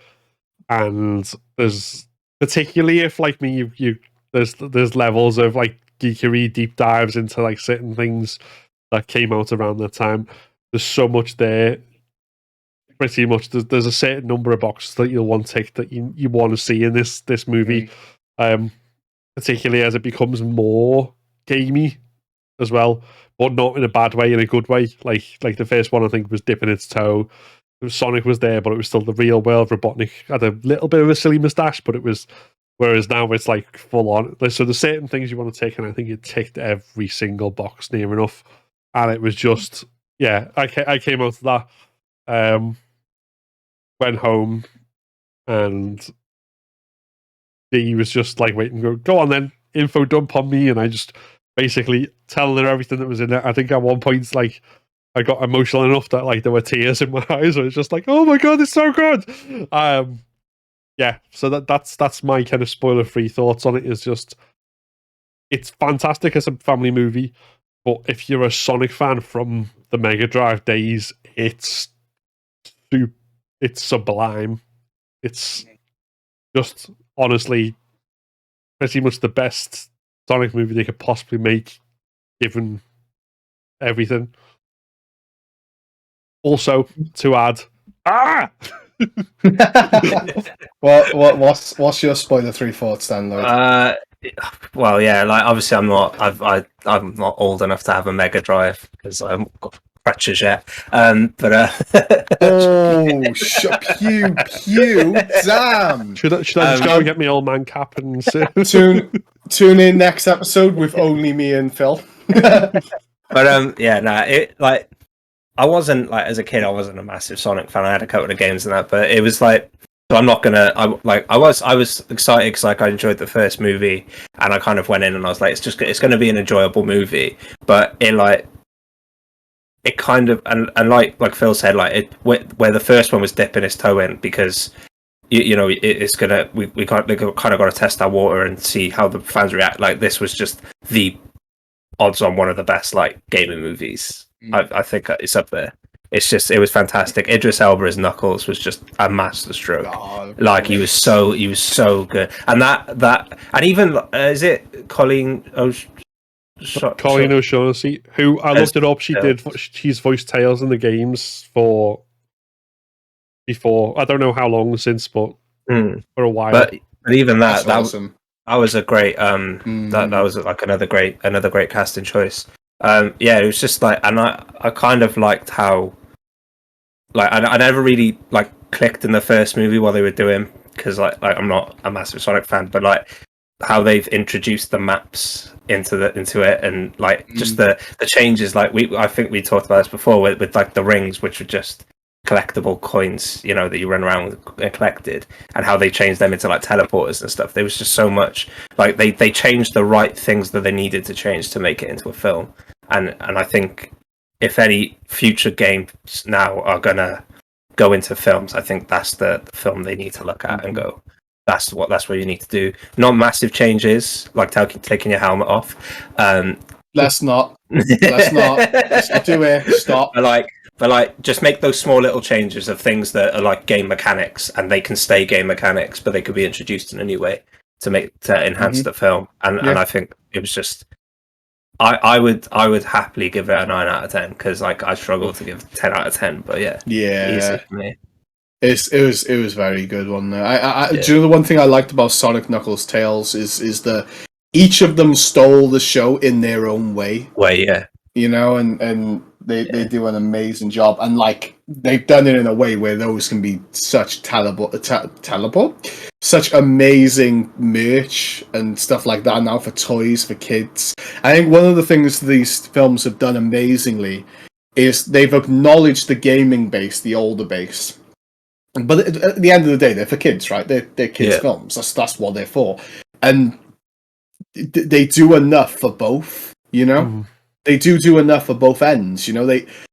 and there's particularly if like me, there's levels of geekery deep dives into certain things that came out around that time. There's so much there. Pretty much, there's a certain number of boxes that you'll want ticked that you want to see in this movie, particularly as it becomes more gamey as well, but not in a bad way, in a good way. Like the first one, I think, was dipping its toe. Sonic was there, but it was still the real world. Robotnik had a little bit of a silly moustache, but it was. Whereas now it's full on. So there's certain things you want to tick, and I think it ticked every single box near enough. And it was just, I came out of that, went home, and he was just waiting, go on then, info dump on me, and I just basically telling her everything that was in it. I think at one point, I got emotional enough that there were tears in my eyes. I was just oh my god, it's so good. So that's my kind of spoiler-free thoughts on it. Is just it's fantastic as a family movie, but if you're a Sonic fan from the Mega Drive days, it's sublime. It's just honestly pretty much the best Sonic movie they could possibly make, given everything. Also, to add, what's your spoiler 3 thoughts then, Lloyd? Well, yeah, like obviously I'm not old enough to have a Mega Drive because I've got crutches yet. Oh, pew, damn! Should I just go and get my old man cap and tune in next episode with only me and Phil. But yeah, it like I wasn't like as a kid I wasn't a massive Sonic fan. I had a couple of games and that, but it was like. So I'm not gonna. I was excited because like I enjoyed the first movie, and I kind of went in and I was like, it's going to be an enjoyable movie. But it kind of and like Phil said, like where the first one was dipping its toe in because it's gonna we kind of got to test our water and see how the fans react. Like this was just the odds on one of the best like gaming movies. I think it's up there. It was fantastic. Idris Elba as Knuckles was just a masterstroke. Oh, like he was so good, and that and even is it Colleen O'Shaughnessy, who I looked it up. She's voiced Tails in the games before. I don't know how long since, but for a while. But even that awesome. That was a great that was like another great casting choice. Yeah, it was just like, and I kind of liked how. Like I never really like clicked in the first movie while they were doing because like I'm not a massive Sonic fan, but like how they've introduced the maps into it and like just the changes. Like I think we talked about this before with like the rings, which were just collectible coins, that you run around and collected, and how they changed them into like teleporters and stuff. There was just so much like they changed the right things that they needed to change to make it into a film, and I think. If any future games now are gonna go into films, I think that's the film they need to look at and go. That's what you need to do. Not massive changes like taking your helmet off. Let's not do it. Stop. But like, just make those small little changes of things that are like game mechanics, and they can stay game mechanics, but they could be introduced in a new way to enhance the film. And I think it was just. I would happily give it a 9 out of 10 because like I struggle to give 10 out of 10, but easy for me. It was very good one. Do you know the one thing I liked about Sonic, Knuckles, Tails is that each of them stole the show in their own way. And they do an amazing job, and like they've done it in a way where those can be such such amazing merch and stuff like that now for toys for kids. I think one of the things these films have done amazingly is they've acknowledged the gaming base, the older base, but at the end of the day they're for kids, right? They're kids films. That's what they're for, and they do enough for both, They do enough for both ends,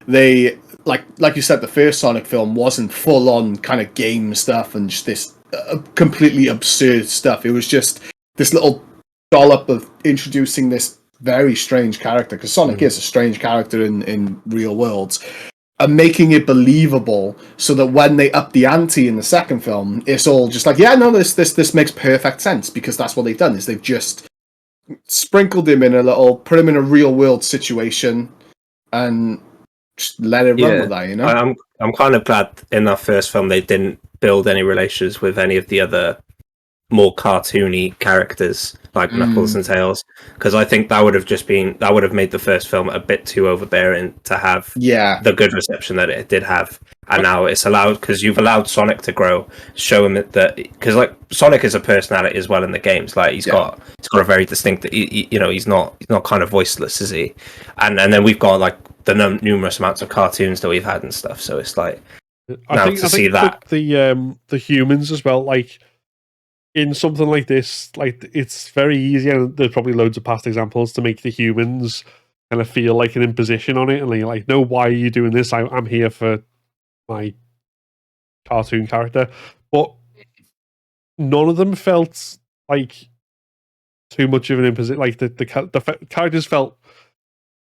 They like you said, the first Sonic film wasn't full on kind of game stuff and just this completely absurd stuff. It was just this little dollop of introducing this very strange character, because Sonic is a strange character in real worlds, and making it believable so that when they up the ante in the second film, it's all just like, this makes perfect sense, because that's what they've done, is they've just sprinkled him put him in a real world situation and just let it run with that, I'm kind of glad in that first film they didn't build any relations with any of the other more cartoony characters like Knuckles and Tails, because I think that would have made the first film a bit too overbearing to have the good reception that it did have. And now it's allowed, because you've allowed Sonic to grow, show him that, because like Sonic is a personality as well in the games. Like he's got a very distinct. He's not kind of voiceless, is he? And then we've got like the numerous amounts of cartoons that we've had and stuff. So it's like I think the humans as well, like. In something like this, like it's very easy, and there's probably loads of past examples to make the humans kind of feel like an imposition on it, and you're like, no, why are you doing this? I'm here for my cartoon character, but none of them felt like too much of an imposition. Like the characters felt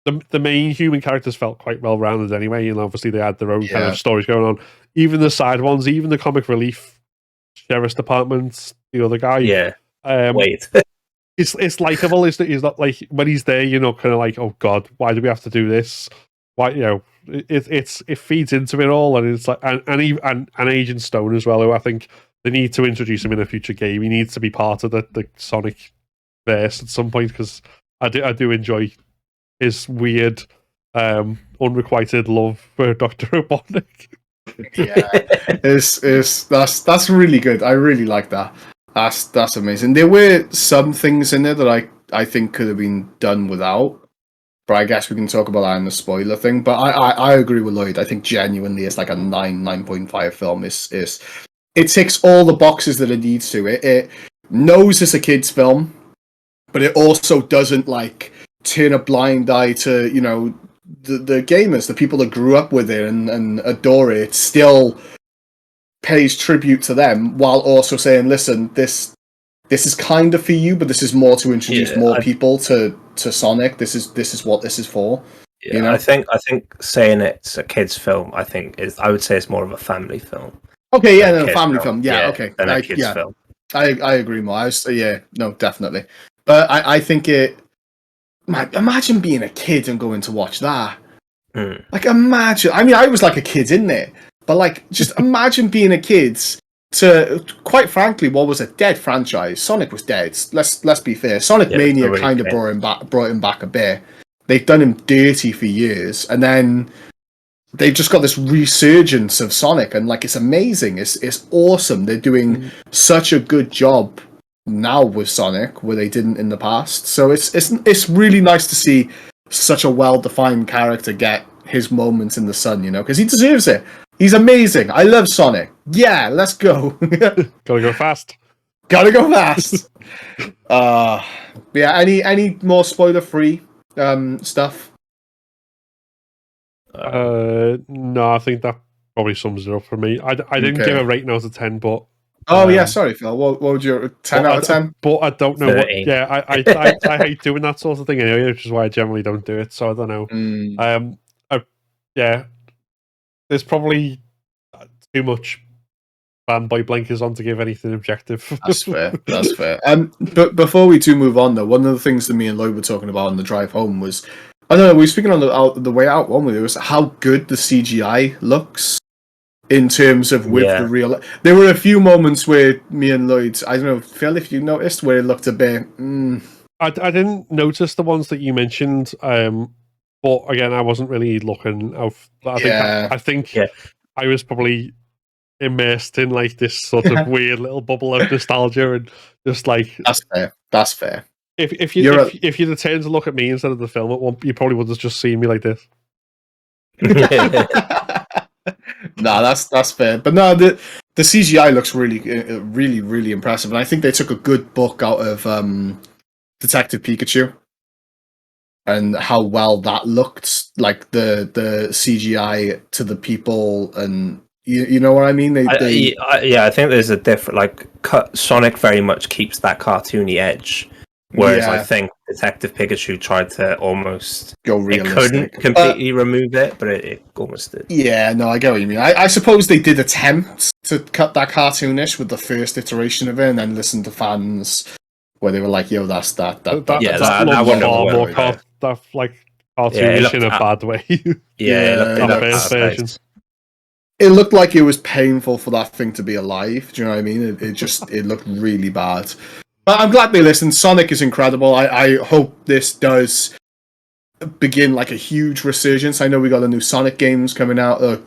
the main human characters felt quite well rounded anyway, and obviously they had their own kind of stories going on. Even the side ones, even the comic relief sheriff's department, the other guy. Yeah. Wait. It's likable. Is that he's not like when he's there, you're not kind of like, oh god, why do we have to do this? Why, it feeds into it all, and it's like and Agent Stone as well, who I think they need to introduce him in a future game. He needs to be part of the Sonic verse at some point, because I do enjoy his weird unrequited love for Dr. Robotnik. Yeah, that's really good. I really like that. That's amazing. There were some things in there that I think could have been done without, but I guess we can talk about that in the spoiler thing. But I agree with Lloyd. I think genuinely it's like a 9.5 film. It ticks all the boxes that it needs to. It knows it's a kid's film, but it also doesn't like turn a blind eye to, you know, the gamers, the people that grew up with it and adore it. It still pays tribute to them while also saying, listen, this is kind of for you, but this is more to introduce more people to Sonic. This is what this is for. Yeah, you know? I think saying it's a kids' film, I would say it's more of a family film. Okay, yeah, no, family film. Yeah, okay. Than a kids' film. I agree more. Definitely. But I think imagine being a kid and going to watch that. Like, imagine. I mean, I was like a kid in there, but like, just imagine being a kid to, quite frankly, what was a dead franchise. Sonic was dead. Let's be fair. Sonic Mania kind of brought him back a bit. They've done him dirty for years, and then they've just got this resurgence of Sonic, and like, it's amazing. It's awesome. They're doing such a good job now with Sonic where they didn't in the past. So it's really nice to see such a well-defined character get his moments in the sun, you know, because he deserves it. He's amazing. I love Sonic. Yeah, let's go. Gotta go fast. Gotta go fast. Yeah. Any more spoiler-free stuff? No, I think that probably sums it up for me. I didn't give a rating out of 10, but yeah, sorry, Phil. What would your 10 out of 10? But I don't know 13. I hate doing that sort of thing anyway, which is why I generally don't do it. So I don't know. There's probably too much fanboy blinkers on to give anything objective. That's fair. But before we do move on, though, one of the things that me and Lloyd were talking about on the drive home was, I don't know, we were speaking on the way out one way, it was how good the CGI looks. In terms of the real, there were a few moments where me and Lloyd, I don't know, Phil, if you noticed, where it looked a bit. I didn't notice the ones that you mentioned, but again, I wasn't really looking. I think I was probably immersed in like this sort of weird little bubble of nostalgia, and just like That's fair. If you'd have turned to look at me instead of the film at one, you probably would have just seen me like this. No, that's fair. But no, the CGI looks really, really impressive, and I think they took a good book out of Detective Pikachu and how well that looked, like the CGI to the people, and you know what I mean. I think there's a different, like, Sonic very much keeps that cartoony edge. Whereas I think Detective Pikachu tried to almost go realistic. It couldn't completely remove it, but it almost did. Yeah, no, I get what you mean. I suppose they did attempt to cut that cartoonish with the first iteration of it, and then listen to fans where they were like, "Yo, that's that." That more cartoonish in a bad way. It looked like it was painful for that thing to be alive. Do you know what I mean? It looked really bad. But I'm glad they listened. Sonic is incredible. I hope this does begin like a huge resurgence. I know we got a new Sonic game coming out. I don't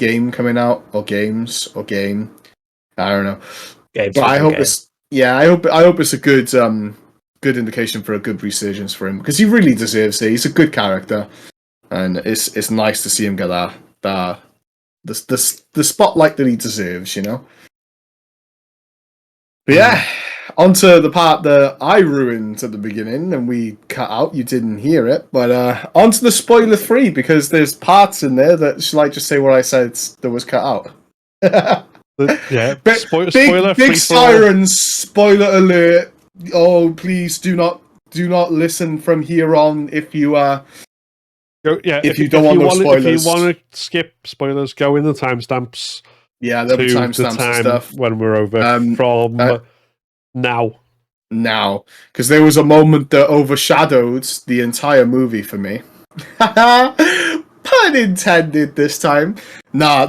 know. But I hope it's a good indication for a good resurgence for him, because he really deserves it. He's a good character, and it's nice to see him get the spotlight that he deserves, you know. But yeah. Onto the part that I ruined at the beginning and we cut out. You didn't hear it, but onto the spoiler free, because there's parts in there that, shall I just say what I said that was cut out? Spoiler big sirens, spoiler alert. Oh, please do not listen from here on if you if you don't want no spoilers. If you want to skip spoilers, go in the timestamps. Yeah, there'll be to the timestamps and time stuff. when we're over from now. Now, because there was a moment that overshadowed the entire movie for me. Pun intended this time. Nah,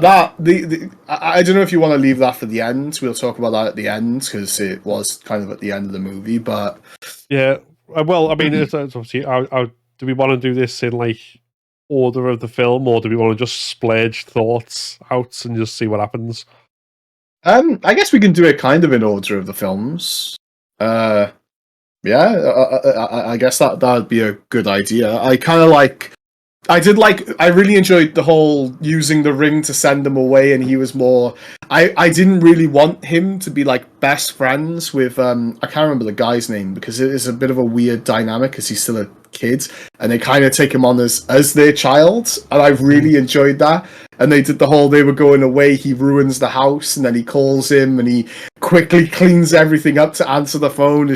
I don't know if you want to leave that for the end. We'll talk about that at the end because it was kind of at the end of the movie. But yeah, well, I mean, it's obviously. Do we want to do this in like order of the film, or do we want to just splurge thoughts out and just see what happens? I guess we can do it kind of in order of the films. I guess that'd be a good idea. I really enjoyed the whole using the ring to send him away, and he was more. I didn't really want him to be like best friends with I can't remember the guy's name because it is a bit of a weird dynamic because he's still a kid, and they kind of take him on as their child, and I really enjoyed that. And they did the whole they were going away, he ruins the house, and then he calls him, and he quickly cleans everything up to answer the phone.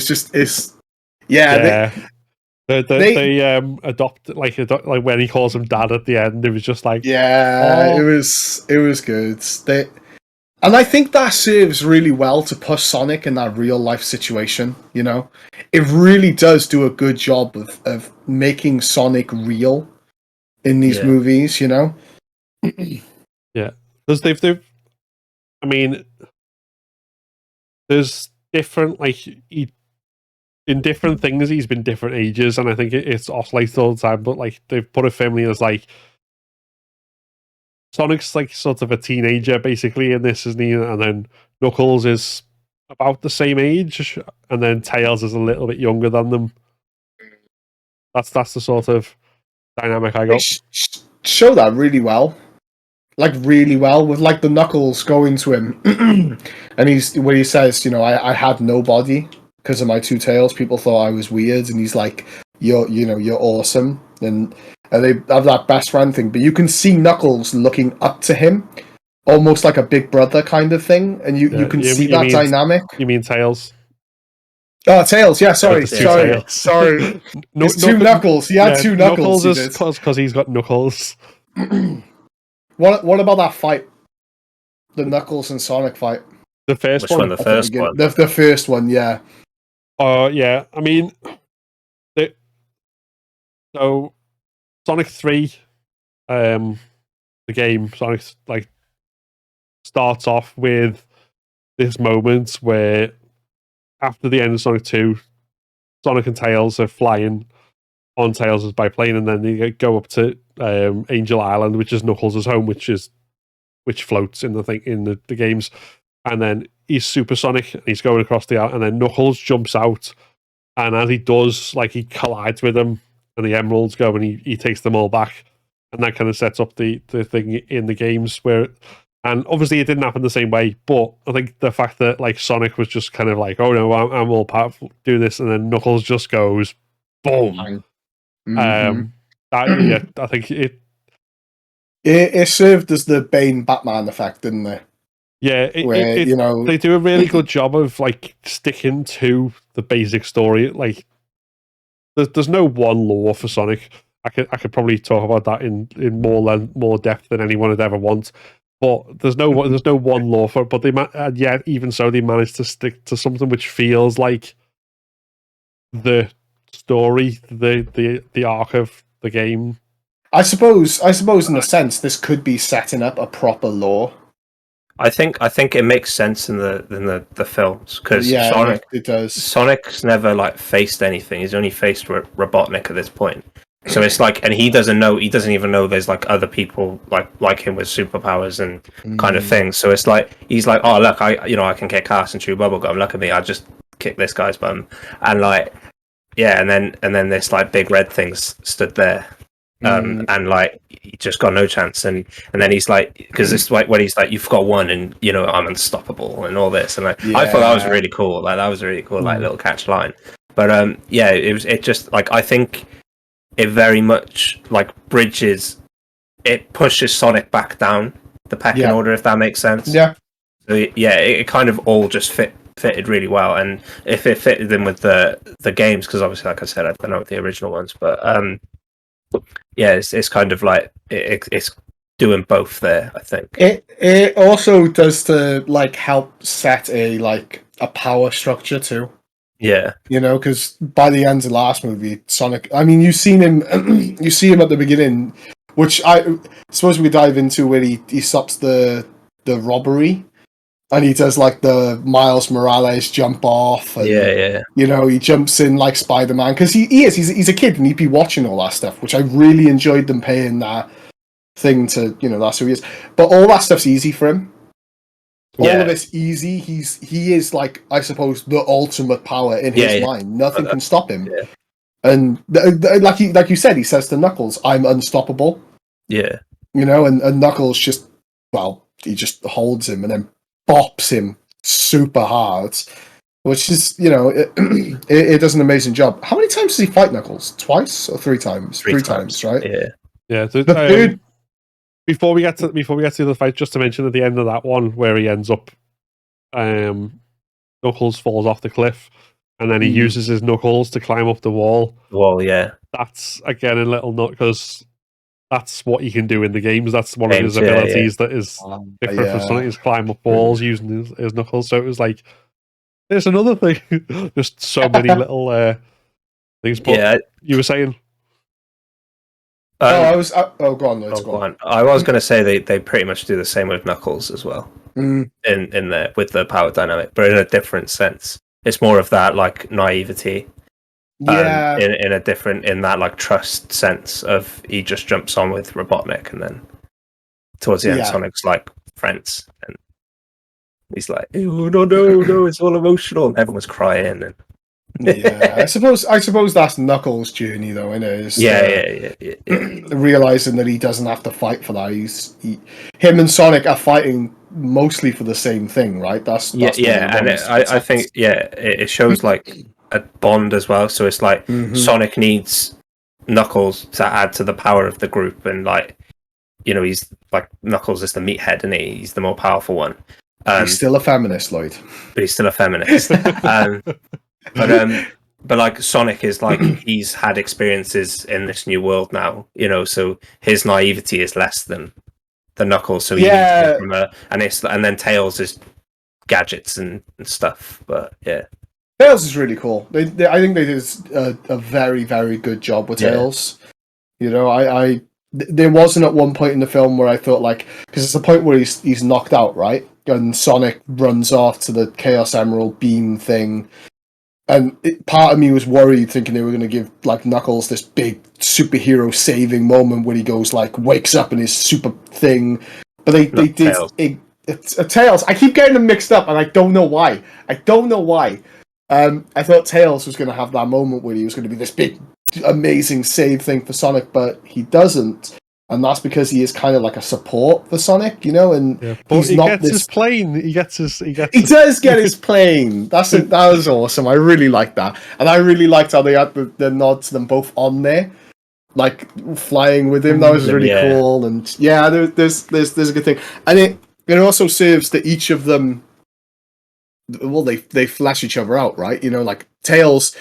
They adopt like when he calls him dad at the end, it was just like it was good. And I think that serves really well to push Sonic in that real life situation. You know, it really does do a good job of making Sonic real in these movies. You know, yeah, because they've. I mean, there's different in different things he's been different ages, and I think it's oscillates all the time, but like they've put it firmly as like Sonic's like sort of a teenager basically in this, isn't he? And then Knuckles is about the same age, and then Tails is a little bit younger than them. That's the sort of dynamic I got. Show that really well. Like really well, with like the Knuckles going to him and where he says, you know, I had nobody because of my two tails. People thought I was weird, and he's like, you're awesome, and they have that best friend thing. But you can see Knuckles looking up to him, almost like a big brother kind of thing, and you can see that dynamic. You mean Tails? Oh, Tails, yeah, sorry. It's two Knuckles. He had two Knuckles. Knuckles is because he's got Knuckles. What about that fight? The Knuckles and Sonic fight. The first one. The first one. The first one, yeah. Yeah. I mean, so Sonic 3, the game, Sonic like starts off with this moment where after the end of Sonic 2, Sonic and Tails are flying on Tails' biplane, and then they go up to Angel Island, which is Knuckles' home, which floats in the games. And then he's supersonic, and he's going across the and then Knuckles jumps out, and as he does, like he collides with them, and the emeralds go, and he takes them all back, and that kind of sets up the thing in the games where. And obviously, it didn't happen the same way, but I think the fact that like Sonic was just kind of like, "Oh no, I'm all powerful, do this," and then Knuckles just goes, boom. Mm-hmm. I think it served as the Bane Batman effect, didn't it? Yeah, they do a really good job of like sticking to the basic story. Like, there's no one lore for Sonic. I could probably talk about that in more depth than anyone would ever want. But there's no one lore for it. But yet even so, they managed to stick to something which feels like the story, the arc of the game. I suppose in a sense this could be setting up a proper lore. I think it makes sense in the films because Sonic, it does. Sonic's never like faced anything. He's only faced Robotnik at this point. So it's like, and he doesn't even know there's like other people like him with superpowers and kind of things. So it's like he's like, oh look, I can kick ass and chew bubblegum. Look at me, I just kick this guy's bum, and like and then this like big red thing stood there. And like he just got no chance, and then he's like, because it's like when he's like, you've got one, and I'm unstoppable, and all this, and like I thought that was really cool. Like that was a really cool like little catch line. But it just like I think it very much like it pushes Sonic back down the pecking order, if that makes sense. Yeah. So it kind of all just fitted really well, and if it fitted in with the games, because obviously, like I said, I don't know the original ones, but it's kind of like it's doing both there, I think. It also does to like help set a power structure too. Yeah. You know, because by the end of the last movie, Sonic, I mean, you see him at the beginning, which I suppose we dive into, where he stops the robbery, and he does like the Miles Morales jump off, and you know, he jumps in like Spider-Man, because he's a kid and he'd be watching all that stuff, which I really enjoyed them paying that thing to, you know, that's who he is. But all that stuff's easy for him. All of it's easy. He is like, I suppose, the ultimate power in his mind. Nothing can stop him. Yeah. And like you said, he says to Knuckles, "I'm unstoppable." Yeah. You know, and Knuckles just, well, he just holds him and then bops him super hard, which is, you know, it does an amazing job. How many times does he fight Knuckles? Twice or three times? Three times, right? Yeah. Yeah. Dude. Before we get to the fight, just to mention at the end of that one where he ends up, Knuckles falls off the cliff, and then he uses his knuckles to climb up the wall. Yeah. That's again a little nut, because that's what he can do in the games. That's one of his abilities that is different from Sonic, is climb up walls using his knuckles. So it was like, there's another thing. Just so many little things. But you were saying. Go on, Lloyd. Go on. I was going to say they pretty much do the same with Knuckles as well, in there with the power dynamic, but in a different sense. It's more of that like naivety, in that like trust sense of he just jumps on with Robotnik, and then towards the end, Sonic's like friends, and he's like, "Oh no, it's all emotional," and everyone's crying and. I suppose that's Knuckles' journey, though, isn't it? Realizing that he doesn't have to fight for that. Him and Sonic are fighting mostly for the same thing, right? That's and I think it shows like a bond as well. So it's like Sonic needs Knuckles to add to the power of the group, and like, you know, he's like, Knuckles is the meathead, and he's the more powerful one. He's still a feminist, Lloyd. But he's still a feminist. But like Sonic is like, he's had experiences in this new world now, you know, so his naivety is less than the Knuckles. So he needs it from and then Tails is gadgets and stuff. But Tails is really cool. I think they did a very, very good job with Tails. You know, there wasn't at one point in the film where I thought, like, because it's a point where he's knocked out, right, and Sonic runs off to the Chaos Emerald beam thing. And part of me was worried, thinking they were going to give like Knuckles this big superhero saving moment where he goes like, wakes up in his super thing. But they did Tails. I keep getting them mixed up, and I don't know why. I thought Tails was going to have that moment where he was going to be this big, amazing save thing for Sonic, but he doesn't. And that's because he is kind of like a support for Sonic, you know, and he gets his plane. He does get his plane. That was awesome. I really liked that, and I really liked how they had the nod to them both on there, like flying with him. That was really cool, and there's a good thing, and it also serves that each of them. Well, they flash each other out, right? You know, like Tails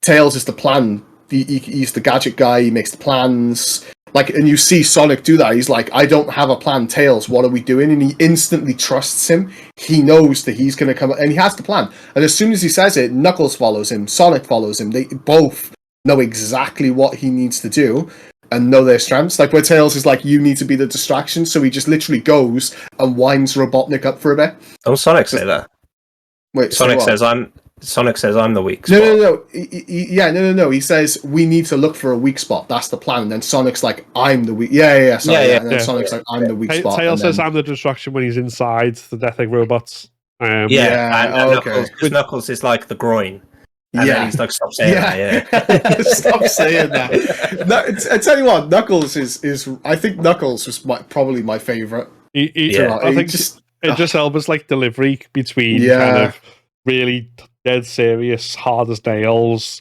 is the plan. He's the gadget guy. He makes the plans. Like, and you see Sonic do that. He's like, I don't have a plan, Tails. What are we doing? And he instantly trusts him. He knows that he's going to come, and he has the plan. And as soon as he says it, Knuckles follows him, Sonic follows him. They both know exactly what he needs to do and know their strengths. Like, where Tails is like, you need to be the distraction. So he just literally goes and winds Robotnik up for a bit. Oh, Sonic say that. Wait, Sonic says I'm the weak spot. No. He says we need to look for a weak spot. That's the plan. And then Sonic's like, I'm the weak. And then Sonic's like, I'm the weak spot. Tails says I'm the distraction when he's inside the Death Egg robots. Knuckles is like the groin. And then he's like, stop saying that. Stop saying that. I tell you what, Knuckles is. I think Knuckles was probably my favorite. I think it just helps like delivery between kind of really dead serious, hard as nails,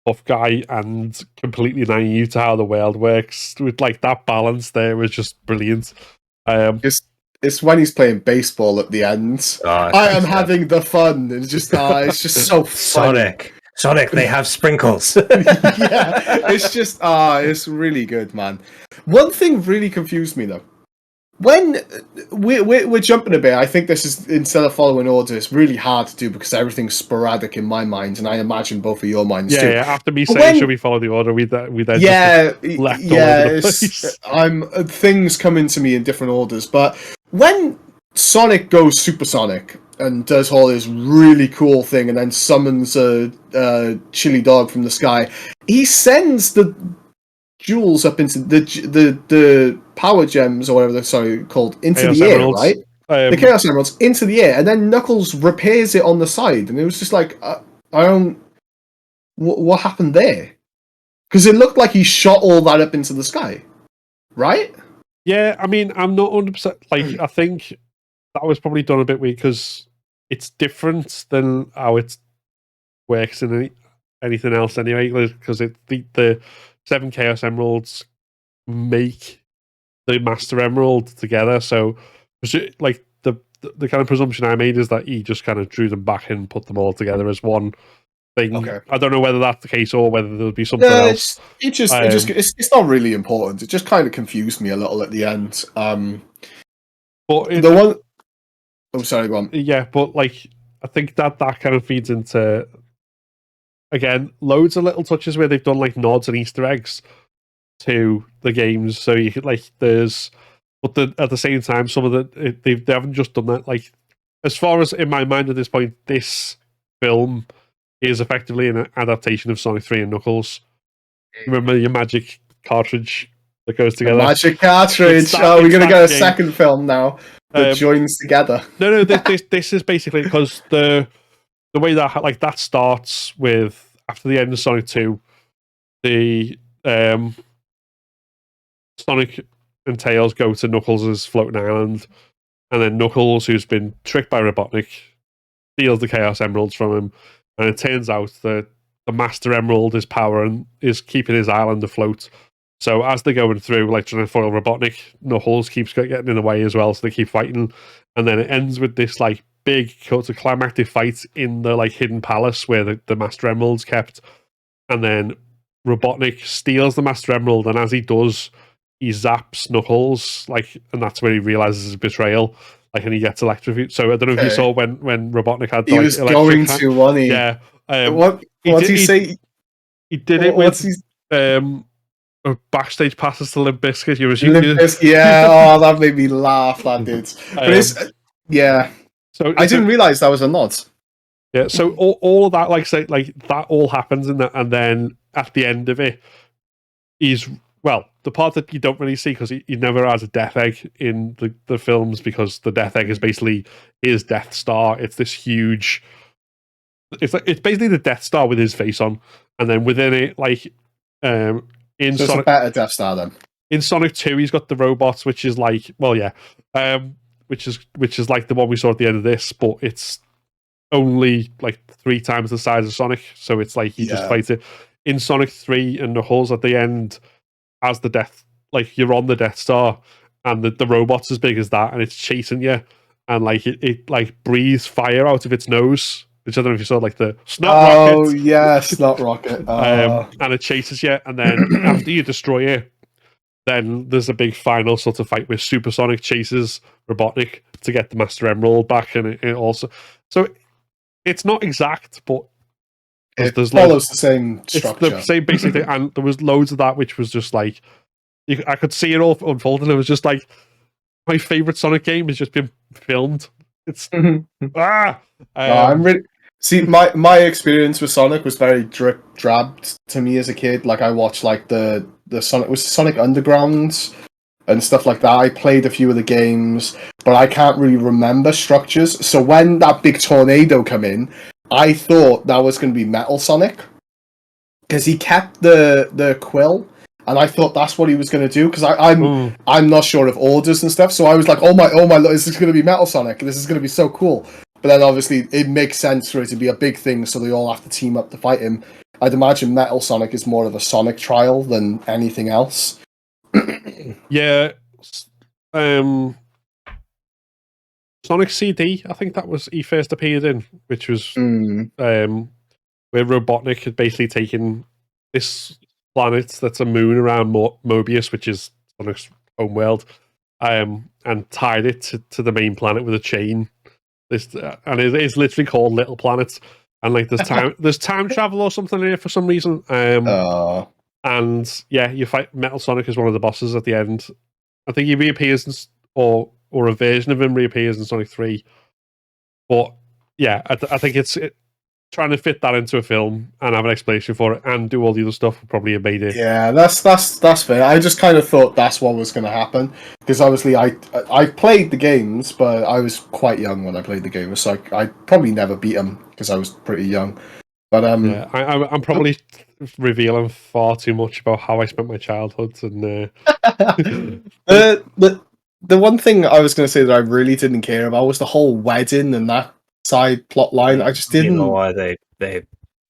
tough guy, and completely naive to how the world works. With like that balance there was just brilliant. It's when he's playing baseball at the end. I am having the fun. It's just so funny. Sonic, they have sprinkles. It's just it's really good, man. One thing really confused me though. when we're jumping a bit, I think this is, instead of following order, it's really hard to do because everything's sporadic in my mind, and I imagine both of your minds too. Yeah. After me saying, should we follow the order? We then yeah, just left all over the place. Things come into me in different orders, but when Sonic goes supersonic and does all this really cool thing, and then summons a chili dog from the sky, he sends the jewels up into the power gems or whatever they're called into Chaos the Emeralds. Air, right? The Chaos Emeralds into the air, and then Knuckles repairs it on the side, and it was just like, I don't. What happened there? Because it looked like he shot all that up into the sky, right? Yeah, I mean, I'm not 100%. Like, I think that was probably done a bit weird because it's different than how it works in anything else anyway. Because the 7 Chaos Emeralds make the Master Emerald together. So, like, the kind of presumption I made is that he just kind of drew them back and put them all together as one thing. Okay. I don't know whether that's the case or whether there'll be something else. It's not really important. It just kind of confused me a little at the end. But the one. Oh, sorry, go on. Yeah, but like, I think that kind of feeds into, again, loads of little touches where they've done like nods and Easter eggs to the games. So you could like, at the same time, some of they haven't just done that. Like, as far as in my mind at this point, this film is effectively an adaptation of Sonic 3 and Knuckles. Remember your magic cartridge that goes together? The magic cartridge! We're going to get a second film now that joins together. No, this is basically because the way that like that starts with, after the end of Sonic 2, the Sonic and Tails go to Knuckles' floating island, and then Knuckles, who's been tricked by Robotnik, steals the Chaos Emeralds from him, and it turns out that the Master Emerald is power and is keeping his island afloat. So as they're going through, like trying to foil Robotnik, Knuckles keeps getting in the way as well, so they keep fighting. And then it ends with this like big sort of climactic fight in the like hidden palace where the Master Emerald's kept. And then Robotnik steals the Master Emerald, and as he does, he zaps Knuckles, like, and that's where he realizes his betrayal. Like, and he gets electrocuted. So I don't know if you saw when Robotnik had the, he was going to, wasn't he? Yeah. What did he say? He did it with backstage passes to Limp Bizkit. Yeah, that made me laugh. That did. But So I didn't realize that was a nod. Yeah. So all of that, like that all happens in that, and then at the end of it, the part that you don't really see because he never has a Death Egg in the films, because the Death Egg is basically his Death Star. It's this huge. It's basically the Death Star with his face on, and then within it, like so Sonic, it's a better Death Star then. In Sonic 2, he's got the robots, which is like, which is like the one we saw at the end of this, but it's only like 3 times the size of Sonic, so it's like he just fights it. In Sonic 3 and Knuckles at the end, as the Death, like you're on the Death Star, and the robot's as big as that, and it's chasing you, and like it like breathes fire out of its nose. Which I don't know if you saw, like the snot rocket. Oh yeah, snot rocket. And it chases you, and then after you destroy it, then there's a big final sort of fight where Supersonic chases Robotnik to get the Master Emerald back, and it also. So it's not exact, but it follows the same structure. It's the same basic thing, and there was loads of that, which was just like I could see it all unfolding. It was just like my favorite Sonic game has just been filmed. It's I'm really. See, my experience with Sonic was very drab to me as a kid. Like, I watched like the Sonic Underground and stuff like that. I played a few of the games, but I can't really remember structures. So when that big tornado come in, I thought that was going to be Metal Sonic, because he kept the quill, and I thought that's what he was going to do. Because I'm not sure of orders and stuff, so I was like, oh my, this is going to be Metal Sonic. This is going to be so cool. But then obviously it makes sense for it to be a big thing, so they all have to team up to fight him. I'd imagine Metal Sonic is more of a Sonic trial than anything else. Yeah. Sonic CD, I think that was he first appeared in, which was where Robotnik had basically taken this planet that's a moon around Mobius, which is Sonic's home world, and tied it to the main planet with a chain. And it's literally called Little Planet. And like there's time travel or something in it for some reason. And yeah, you fight Metal Sonic as one of the bosses at the end. I think he reappears or a version of him reappears in Sonic 3. But yeah, I think trying to fit that into a film and have an explanation for it and do all the other stuff would probably have made it. Yeah, that's fair. I just kind of thought that's what was going to happen because obviously I played the games, but I was quite young when I played the games, so I probably never beat them because I was pretty young. But yeah, I'm probably revealing far too much about how I spent my childhood and the one thing I was going to say that I really didn't care about was the whole wedding and that side plot line. I just didn't know why they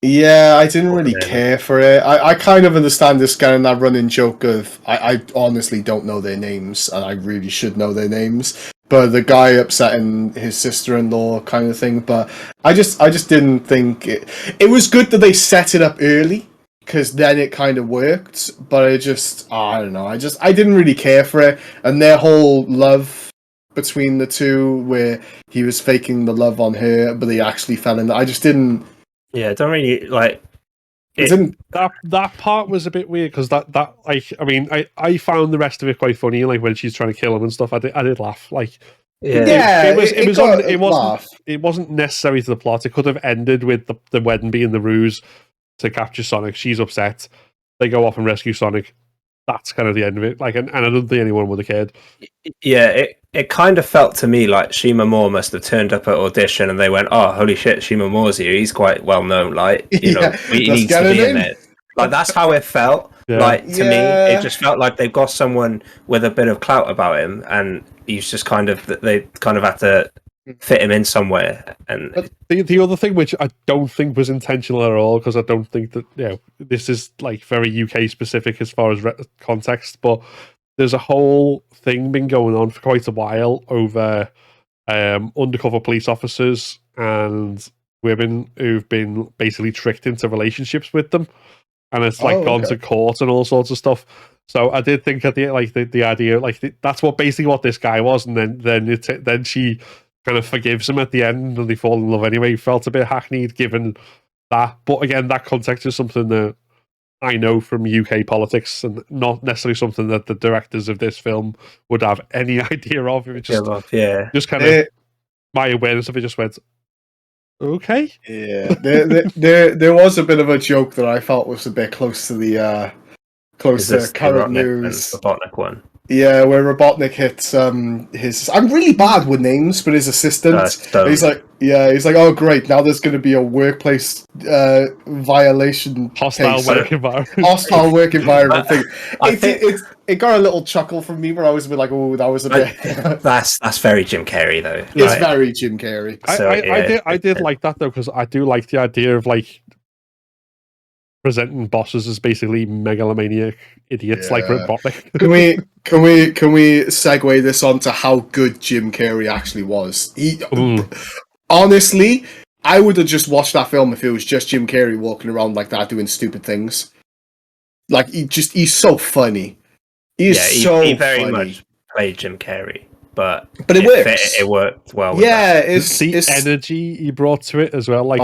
yeah, I didn't really care for it. I kind of understand this kind of that running joke of I honestly don't know their names and I really should know their names, but the guy upsetting his sister-in-law kind of thing. But I just didn't think it was good that they set it up early because then it kind of worked. But I don't know. I didn't really care for it, and their whole love between the two, where he was faking the love on her, but he actually fell in. I just didn't. Yeah, I don't really like. That part was a bit weird because I found the rest of it quite funny. Like when she's trying to kill him and stuff, I did laugh. Like it wasn't necessary to the plot. It could have ended with the wedding being the ruse to capture Sonic. She's upset. They go off and rescue Sonic. That's kind of the end of it. Like, and I don't think anyone would have cared. Yeah, it kind of felt to me like Shima Moore must have turned up at audition and they went, "Oh, holy shit, Shima Moore's here. He's quite well known. Like, he needs to be in it." Like, that's how it felt. Yeah. Like to me, it just felt like they've got someone with a bit of clout about him, and he's just they kind of had to fit him in somewhere. And but the other thing, which I don't think was intentional at all, because I don't think that this is like very UK specific as far as context, but there's a whole thing been going on for quite a while over undercover police officers and women who've been basically tricked into relationships with them, and it's gone to court and all sorts of stuff. So I did think at the idea that's basically what this guy was, and then she kind of forgives him at the end and they fall in love anyway. Felt a bit hackneyed given that, but again, that context is something that I know from UK politics and not necessarily something that the directors of this film would have any idea of. It just kind of my awareness of it just went, okay. Yeah, there was a bit of a joke that I felt was a bit close to the current news. The Robotnik one. Yeah, where Robotnik hits his. I'm really bad with names, but his assistant. He's like, oh great, now there's going to be a workplace violation, hostile work environment thing. It got a little chuckle from me, where I was a bit like, oh, that was a bit. That's very Jim Carrey though. It's very Jim Carrey. I did like that though, because I do like the idea of like presenting bosses as basically megalomaniac idiots like Robotnik. Can we segue this onto how good Jim Carrey actually was? Honestly, I would have just watched that film if it was just Jim Carrey walking around like that doing stupid things. Like he's so funny. He very much played Jim Carrey, but it works. It worked well. It's the energy he brought to it as well. Like,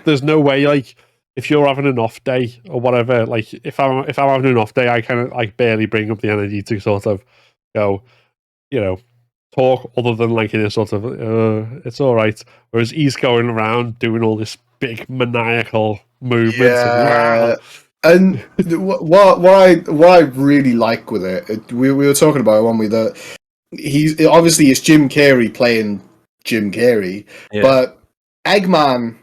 there's no way like. If you're having an off day or whatever, like if I'm having an off day, I kind of like barely bring up the energy to sort of go, talk other than like in a sort of it's all right. Whereas he's going around doing all this big maniacal movements. Yeah. And what I really like with it, we were talking about it, weren't we? That he's obviously it's Jim Carrey playing Jim Carrey, but Eggman.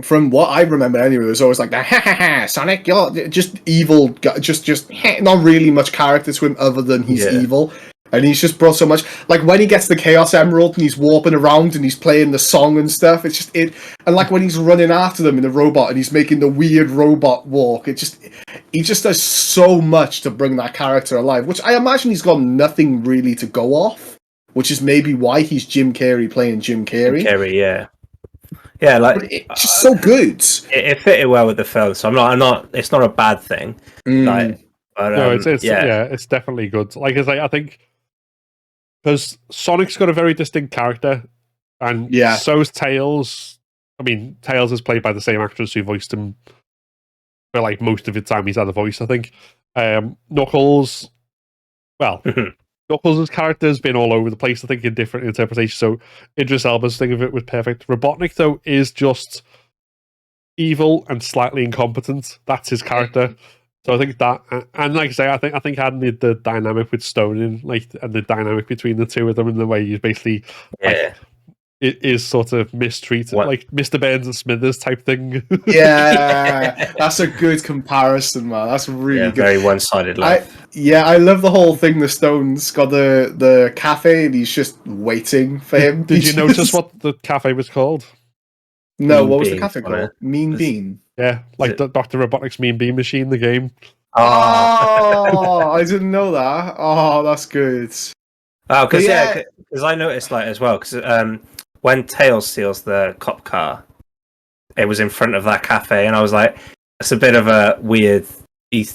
From what I remember anyway, it was always like that, ha ha ha, Sonic, you're just evil, just not really much character to him other than he's evil. And he's just brought so much, like when he gets the Chaos Emerald and he's warping around and he's playing the song and stuff, it's just it. And like when he's running after them in the robot and he's making the weird robot walk, he just does so much to bring that character alive, which I imagine he's got nothing really to go off, which is maybe why he's Jim Carrey playing Jim Carrey. Jim Carrey, yeah. Yeah, like but it's just so good. It fitted well with the film, so I'm not. It's not a bad thing. No, it's definitely good. Like I say, I think because Sonic's got a very distinct character, and so's Tails. I mean, Tails is played by the same actress who voiced him for like most of the time he's had a voice, I think. Knuckles, well, Knuckles' character has been all over the place, I think, in different interpretations. So Idris Elba's thing of it was perfect. Robotnik, though, is just evil and slightly incompetent. That's his character. So I think that, and like I say, I think adding the dynamic with Stone in, like, and the dynamic between the two of them, and the way he's basically like, it is sort of mistreated, like Mr. Burns and Smithers type thing. Yeah, that's a good comparison, man. That's really good. Very one-sided life. I love the whole thing. The Stone's got the cafe, and he's just waiting for him. Did you notice what the cafe was called? No, what was the cafe called? Mean Bean. Yeah, like Dr. Robotnik's Mean Bean machine, the game. Oh, I didn't know that. Oh, that's good. Oh, because I noticed like as well, because when Tails steals the cop car, it was in front of that cafe, and I was like, it's a bit of a weird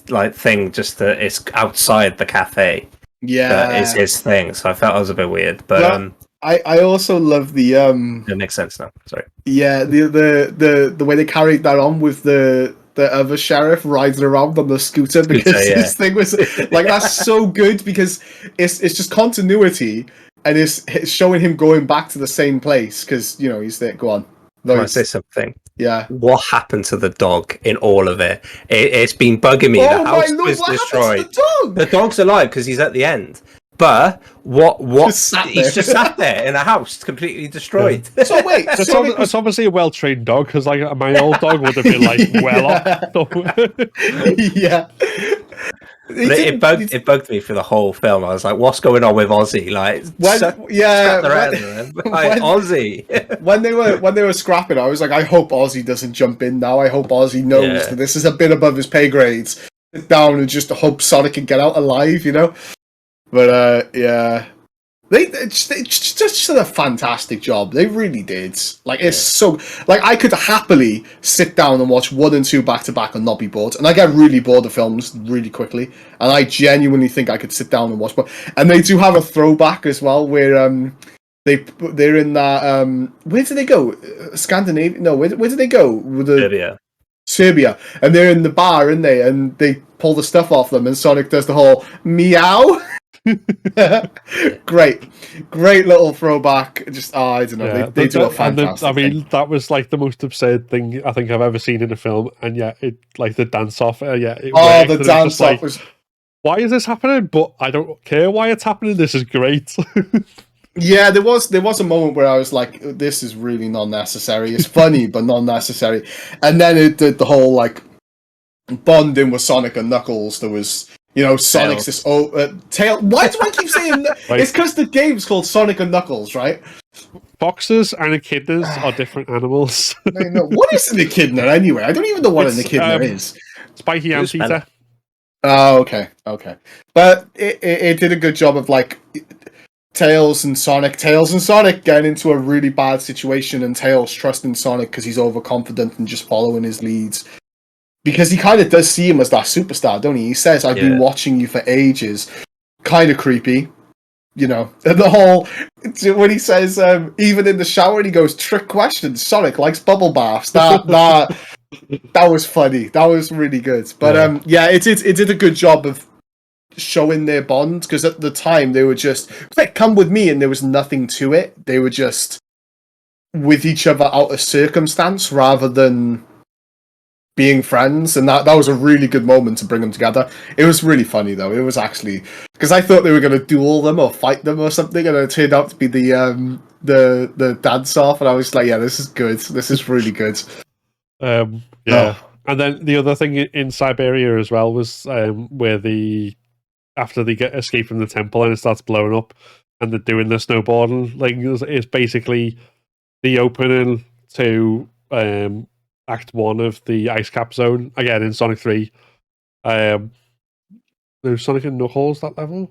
like thing, just that it's outside the cafe. Yeah, that is his thing. So I felt it was a bit weird, but I also love the It makes sense now. Sorry. Yeah, the way they carried that on with the other sheriff riding around on the scooter because his thing was like, that's so good because it's just continuity, and it's showing him going back to the same place because he's there. Go on. Can I say something? Yeah. What happened to the dog in all of it? It's been bugging me. The house was destroyed. The dog's alive because he's at the end. But he's just sat there in a house completely destroyed. Yeah. So wait, it's obviously a well-trained dog, because like my old dog would have been like well off. Yeah. It bugged me for the whole film. I was like, "What's going on with Ozzy?" Like, Ozzy. when they were scrapping, I was like, "I hope Ozzy doesn't jump in now. I hope Ozzy knows that this is a bit above his pay grades. Sit down and just hope Sonic can get out alive." But they just did a fantastic job. They really did. Like, it's so like, I could happily sit down and watch 1 and 2 back to back and not be bored. And I get really bored of films really quickly. And I genuinely think I could sit down and watch. And they do have a throwback as well, where they're in that where did they go? Scandinavia? No, where did they go? Serbia, and they're in the bar, aren't they? And they pull the stuff off them, and Sonic does the whole meow. Great little throwback. Just I don't know. They do a fantastic. I mean, that was like the most absurd thing I think I've ever seen in a film, and it like the dance off. The dance off was. Why is this happening? But I don't care why it's happening. This is great. Yeah, there was a moment where I was like, this is really not necessary. It's funny, but not necessary. And then it did the whole like bonding with Sonic and Knuckles. There was. Sonic's this tail. Why do I keep saying that? Right. It's because the game's called Sonic and Knuckles, right? Foxes and echidnas are different animals. No, what is an echidna anyway? I don't even know what an echidna is. Spiky anteater. Oh, okay. But it did a good job of like Tails and Sonic getting into a really bad situation, and Tails trusting Sonic because he's overconfident and just following his leads. Because he kind of does see him as that superstar, don't he? He says, I've been watching you for ages. Kind of creepy. And the whole... When he says, even in the shower, he goes, trick question, Sonic likes bubble baths. That was funny. That was really good. But it did a good job of showing their bond. Because at the time, they were just, come with me, and there was nothing to it. They were just with each other out of circumstance rather than... being friends, and that was a really good moment to bring them together. It was really funny though. It was actually because I thought they were going to duel them or fight them or something, and it turned out to be the dance off, and I was like, yeah, this is good. This is really good. And then the other thing in Siberia as well was where after they get escape from the temple and it starts blowing up, and they're doing the snowboarding. Like it's basically the opening to Act 1 of the Ice Cap Zone, again in Sonic 3. There's Sonic and Knuckles, that level?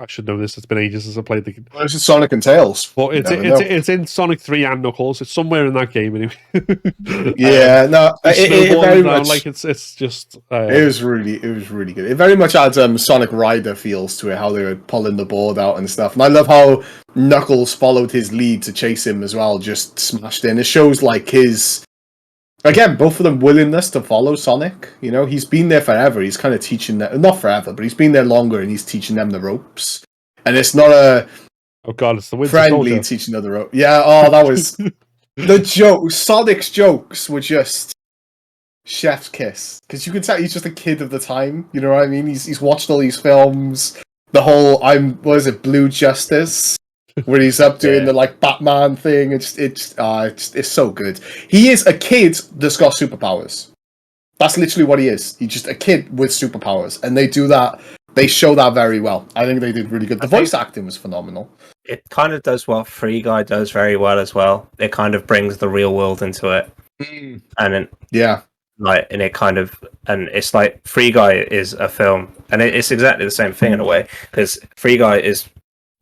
I should know this. It's been ages since I played the game. Well, it's Sonic and Tails. But it's in Sonic 3 and Knuckles. It's somewhere in that game anyway. Yeah, no, it very much like it's just. It was really good. It very much adds Sonic Rider feels to it, how they were pulling the board out and stuff. And I love how Knuckles followed his lead to chase him as well, just smashed in. It shows like his. Again, both of them willingness to follow Sonic. You know, he's been there forever. He's kind of teaching them, not forever, but he's been there longer, and he's teaching them the ropes. And it's not a it's the Winter friendly Soldier. teaching them the ropes. Yeah, oh, that was the jokes. Sonic's jokes were just chef's kiss, because you can tell he's just a kid of the time. You know what I mean? He's watched all these films. The whole Blue Justice. Where he's up doing the like Batman thing, it's so good. He is a kid that's got superpowers. That's literally what he is. He's just a kid with superpowers, and they do that. They show that very well. I think they did really good. The voice acting was phenomenal. It kind of does what Free Guy does very well as well. It kind of brings the real world into it, and then it's like Free Guy is a film, and it's exactly the same thing in a way, because Free Guy is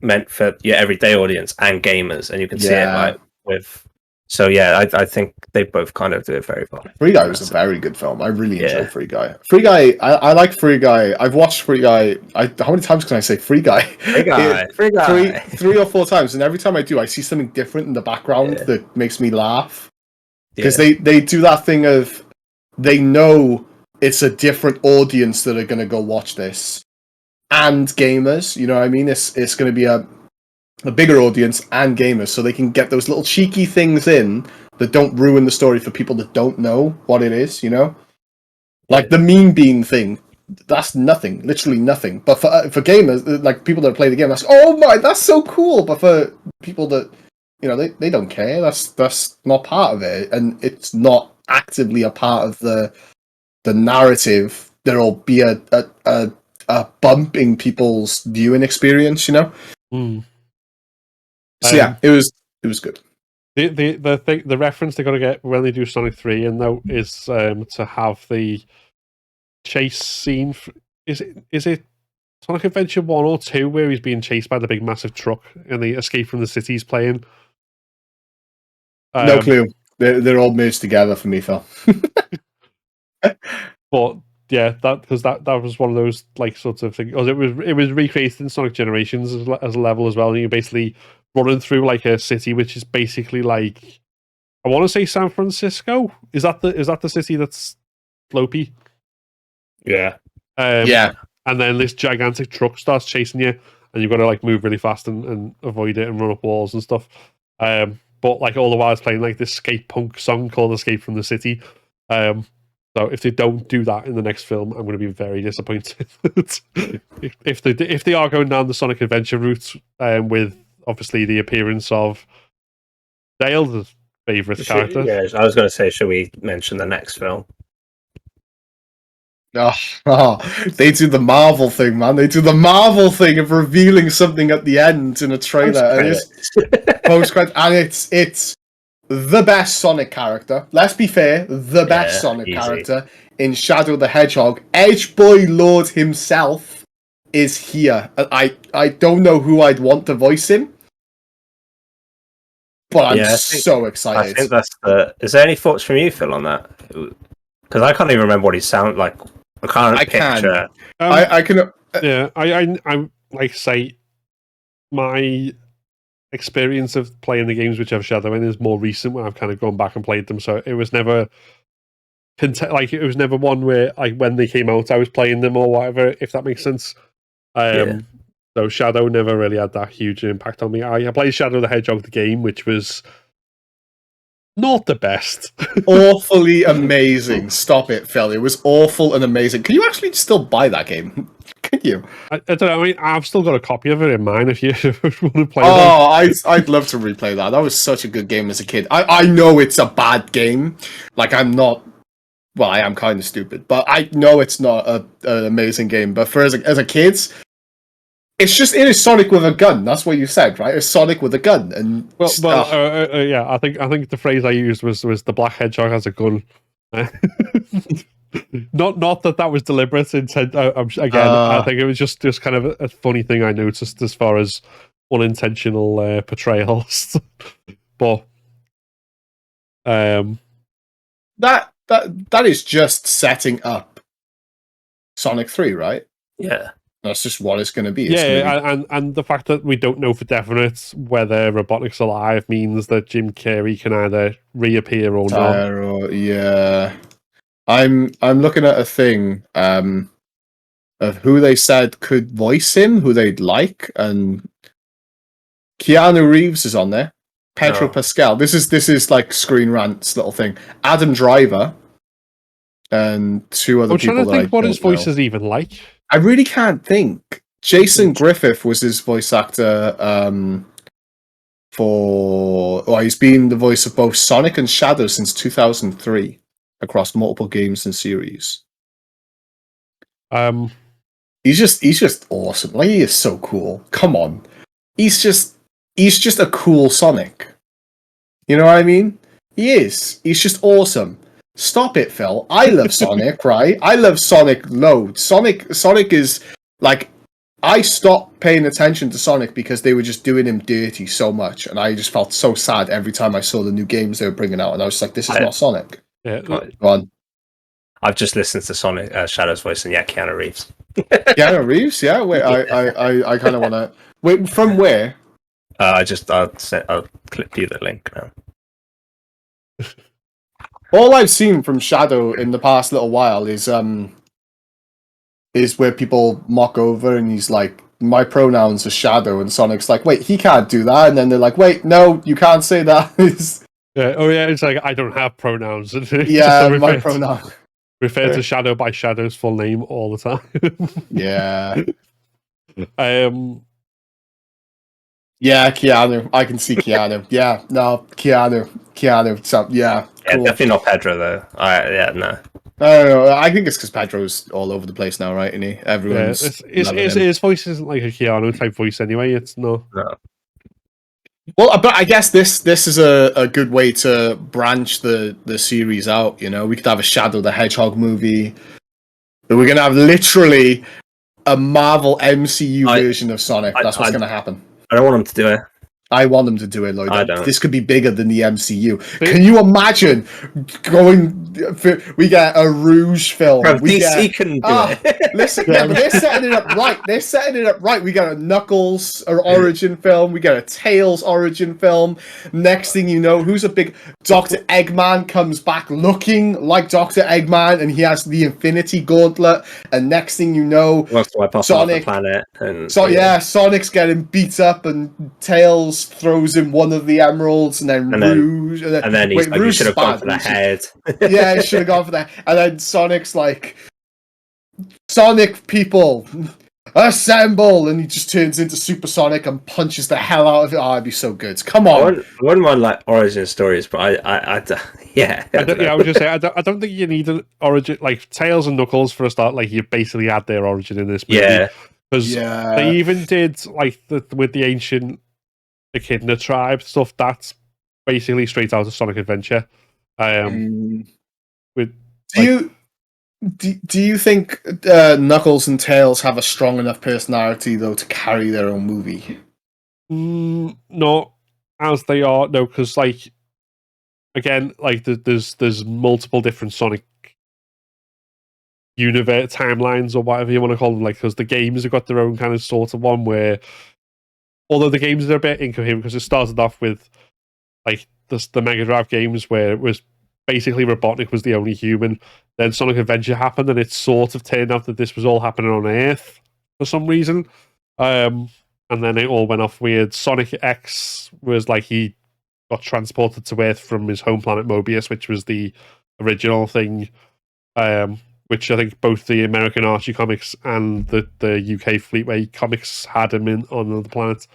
meant for your everyday audience and gamers, and you can see it like with. So yeah, I think they both kind of do it very well. Free Guy was a very good film. I really enjoyed Free Guy. Free Guy, I like Free Guy. I've watched Free Guy. How many times can I say Free Guy? Free Guy. Three or four times, and every time I do, I see something different in the background that makes me laugh. Because they do that thing of they know it's a different audience that are going to go watch this. And gamers, you know what I mean? It's going to be a bigger audience and gamers, so they can get those little cheeky things in that don't ruin the story for people that don't know what it is, you know? Like the meme bean thing, that's nothing, literally nothing. But for gamers, like people that play the game, that's, oh my, that's so cool. But for people that, you know, they don't care, that's not part of it. And it's not actively a part of the narrative. There'll be a bump in people's viewing experience, you know. So yeah, it was good. The reference they got to get when they do Sonic 3 and though is to have the chase scene. Is it Sonic Adventure 1 or 2 where he's being chased by the big massive truck and the Escape from the City's playing? No clue. They're all merged together for me, Phil. But yeah, that was one of those like sorts of things. It was recreated in Sonic Generations as a level as well, and you're basically running through like a city which is basically like, I want to say San Francisco. Is that the city that's slopey? Yeah. Yeah. And then this gigantic truck starts chasing you, and you've got to like move really fast and avoid it and run up walls and stuff. But like all the while, it's playing like this skate punk song called "Escape from the City." So if they don't do that in the next film, I'm going to be very disappointed. if they are going down the Sonic Adventure route, with obviously the appearance of Dale, the favourite character. Yeah, I was going to say, should we mention the next film? Oh, they do the Marvel thing, man. They do the Marvel thing of revealing something at the end in a trailer, and it's the best Sonic character. Let's be fair, the best Sonic character in Shadow the Hedgehog. Edge Boy Lord himself is here. I don't know who I'd want to voice him, but I'm so excited. I think that's Is there any thoughts from you, Phil, on that? Because I can't even remember what he sounds like. I can't picture. I can. I like say my experience of playing the games which have Shadow in is more recent when I've kind of gone back and played them. So it was never one where like when they came out I was playing them or whatever, if that makes sense. So Shadow never really had that huge impact on me. I played Shadow the Hedgehog the game, which was not the best. Awfully amazing. Stop it, Phil. It was awful and amazing. Can you actually still buy that game? Can you? I don't know. I mean, I've still got a copy of it in mine if you want to play it. I'd love to replay that. That was such a good game as a kid. I know it's a bad game. Like, I'm not... Well, I am kind of stupid. But I know it's not an amazing game. But for as a kid... It is Sonic with a gun. That's what you said, right? It's Sonic with a gun, and yeah. I think the phrase I used was the black hedgehog has a gun. Not that was deliberate intent. I think it was just kind of a funny thing I noticed as far as unintentional portrayals. But that is just setting up Sonic 3, right? Yeah. That's just what it's going to be. And the fact that we don't know for definite whether Robotnik's alive means that Jim Carrey can either reappear or not. Yeah, I'm looking at a thing of who they said could voice him, who they'd like, and Keanu Reeves is on there. Pedro Pascal. This is like Screen Rant's little thing. Adam Driver and two other people. I'm trying to think what his voice is even like. I really can't think. Jason Griffith was his voice actor he's been the voice of both Sonic and Shadow since 2003 across multiple games and series. He's just awesome. Like, he is so cool. Come on. He's just a cool Sonic. You know what I mean? He is. He's just awesome. Stop it, Phil. I love Sonic, right? I love Sonic loads. Sonic is like, I stopped paying attention to Sonic because they were just doing him dirty so much, and I just felt so sad every time I saw the new games they were bringing out, and I was like, this is not Sonic. Yeah. Go on. I've just listened to Sonic Shadow's voice, and Keanu Reeves. Keanu Reeves? Yeah, wait, I kind of want to... Wait, from where? I'll clip you the link now. All I've seen from Shadow in the past little while is where people mock over and he's like, my pronouns are Shadow, and Sonic's like, wait, he can't do that, and then they're like, wait, no, you can't say that. It's like, I don't have pronouns. Yeah, my pronoun. Refer to Shadow by Shadow's full name all the time. Yeah. Yeah, Keanu. I can see Keanu. Yeah, no, Keanu. So, yeah, cool. Definitely not Pedro, though. No. I don't know. I think it's because Pedro's all over the place now, right? And everyone's his voice isn't like a Keanu type voice anyway. It's no. Well, but I guess this is a good way to branch the series out. You know, we could have a Shadow the Hedgehog movie. But we're gonna have literally a Marvel MCU version of Sonic. That's what's gonna happen. I don't want them to do it. I want them to do it, Lloyd. I don't. This could be bigger than the MCU. Can you imagine we get a Rouge film? Bro, DC can do it. Listen, but they're setting it up right. They're setting it up right. We got a Knuckles origin film. We got a Tails origin film. Next thing you know, who's a big... Dr. Eggman comes back looking like Dr. Eggman, and he has the Infinity Gauntlet. And next thing you know, Sonic, planet. Sonic's getting beat up, and Tails throws him one of the emeralds, and then Rouge, and then he's like, you should have gone for the head. Yeah, he should have gone for that. And then Sonic's like, Sonic people, assemble! And he just turns into Super Sonic and punches the hell out of it. Oh, it'd be so good. Come on. I wouldn't mind like origin stories, but I would just say I don't think you need an origin like Tails and Knuckles for a start. Like, you basically had their origin in this movie. Yeah, because they even did like with the ancient Echidna tribe stuff. That's basically straight out of Sonic Adventure. Do you think Knuckles and Tails have a strong enough personality though to carry their own movie? Not as they are, no, because like again, like there's multiple different Sonic universe timelines or whatever you want to call them. Like, because the games have got their own kind of sort of one where, although the games are a bit incoherent, because it started off with like the Mega Drive games where it was basically Robotnik was the only human. Then Sonic Adventure happened, and it sort of turned out that this was all happening on Earth for some reason. And then it all went off weird. Sonic X was like he got transported to Earth from his home planet Mobius, which was the original thing, which I think both the American Archie comics and the UK Fleetway comics had him on another planet.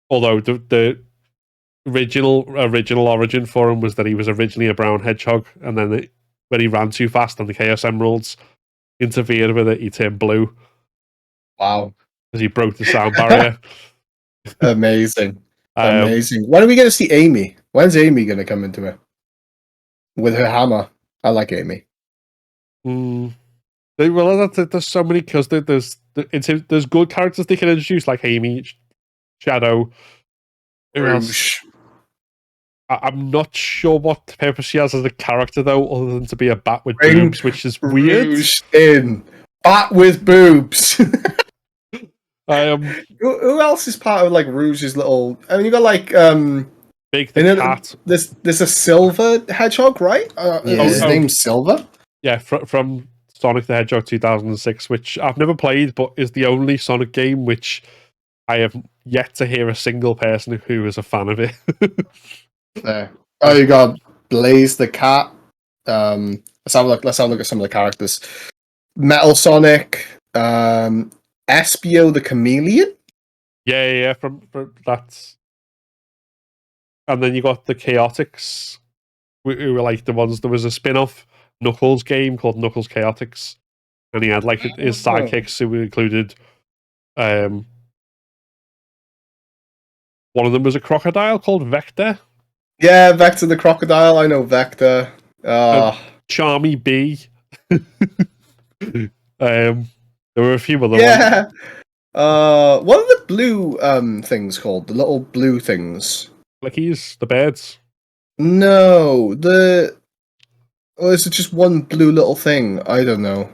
Although the original origin for him was that he was originally a brown hedgehog, and then when he ran too fast and the Chaos Emeralds interfered with it, he turned blue. Wow. Because he broke the sound barrier. Amazing. Amazing. When are we going to see Amy? When's Amy going to come into it? With her hammer. I like Amy. There's so many because there's good characters they can introduce, like Amy, Shadow, Rouge. I'm not sure what purpose she has as a character, though, other than to be a bat with boobs, which is weird. Rouge in. Bat with boobs. Who else is part of like Rouge's little? I mean, you got like Big the cat. There's a silver hedgehog, right? His name's Silver. Yeah, from Sonic the Hedgehog 2006, which I've never played, but is the only Sonic game which I have yet to hear a single person who is a fan of it. There. Oh, you got Blaze the cat. Let's have a look at some of the characters. Metal Sonic. Espio the Chameleon. Yeah. From that's, and then you got the Chaotix, who were like the ones. There was a spin-off Knuckles game called Knuckles Chaotix, and he had like his sidekicks who included. One of them was a crocodile called Vector. Yeah, Vector the crocodile. I know Vector. Charmy B. There were a few other ones. Yeah. What are the blue things called? The little blue things. Flickies, the birds. No, or is it just one blue little thing? I don't know.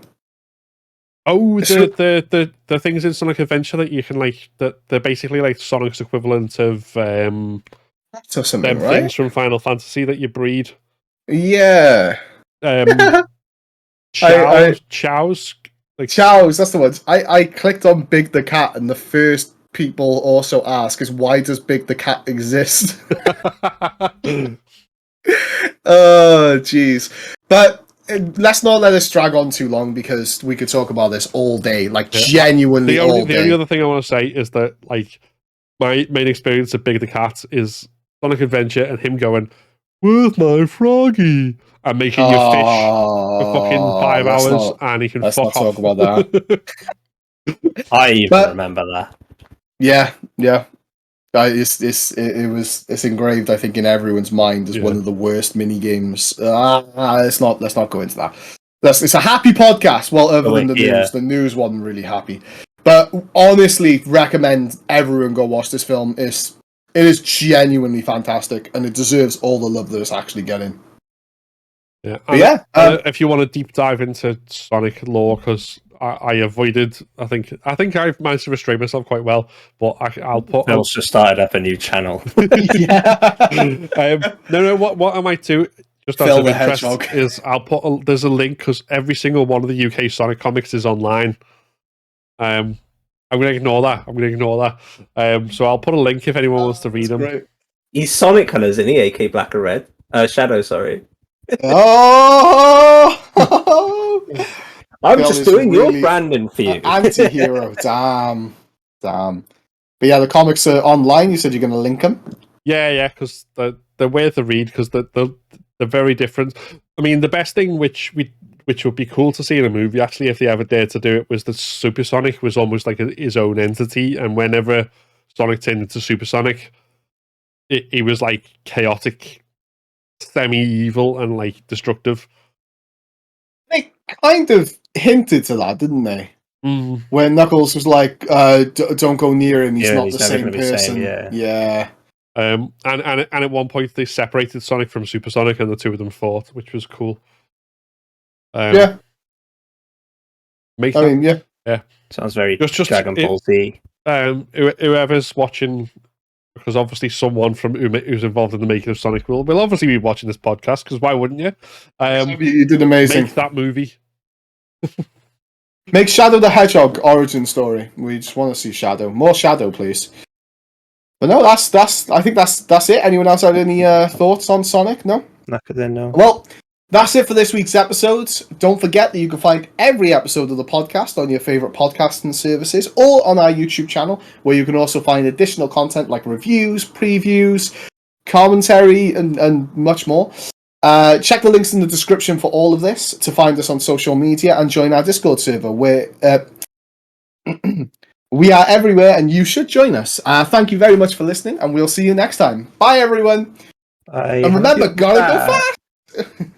Oh, the things in Sonic Adventure that you can like that they're basically like Sonic's equivalent of or something, right? Things from Final Fantasy that you breed. Yeah. Chows. Like Chows, that's the ones. I clicked on Big the Cat, and the first people also ask is, why does Big the Cat exist? Oh, jeez. But let's not let us drag on too long, because we could talk about this all day, genuinely all day. The only other thing I want to say is that, like, my main experience of Big the Cat is Sonic Adventure and him going, "Where's my froggy?" and making you fish for fucking 5 hours, and he can fuck off. Let's not talk about that. I even remember that. Yeah. It's engraved, I think, in everyone's mind as one of the worst mini games. Let's not go into that. It's a happy podcast. Well, other than the news, the news wasn't really happy. But honestly, recommend everyone go watch this film. It is genuinely fantastic, and it deserves all the love that it's actually getting. Yeah, if you want to deep dive into Sonic lore, because I avoided. I think I've managed to restrain myself quite well, but I'll put. Phil's just started up a new channel. No. What I might do, just Phil out of the interest, Hedgehog. is I'll put. There's a link because every single one of the UK Sonic comics is online. I'm going to ignore that. So I'll put a link if anyone wants to read them. Great. He's Sonic colours, isn't he? AK black and red. Shadow, sorry. Oh! I'm just doing your branding for you. Anti-hero. Damn. But yeah, the comics are online. You said you're going to link them? Yeah, because they're worth a read, because they're very different. I mean, the best thing which would be cool to see in a movie, actually, if they ever dared to do it, was that Super Sonic was almost like his own entity, and whenever Sonic turned into Super Sonic, he was like chaotic, semi-evil, and like destructive. They kind of hinted to that, didn't they? Mm. When Knuckles was like, "Don't go near him. He's not the same person." Yeah. And at one point they separated Sonic from Super Sonic, and the two of them fought, which was cool. Yeah. Sounds very just Dragon Ball Z. Whoever's watching, because obviously someone from who's involved in the making of Sonic will obviously be watching this podcast, because why wouldn't you? You did amazing. Make that movie. Make Shadow the Hedgehog origin story. We just want to see Shadow. More Shadow, please. But no, I think that's it. Anyone else have any thoughts on Sonic? No? No. Well, that's it for this week's episodes. Don't forget that you can find every episode of the podcast on your favourite podcasting services, or on our YouTube channel, where you can also find additional content like reviews, previews, commentary, and much more. Check the links in the description for all of this to find us on social media, and join our Discord server, where we are everywhere, and you should join us. Thank you very much for listening, and we'll see you next time. Bye, everyone. And remember, gotta go fast!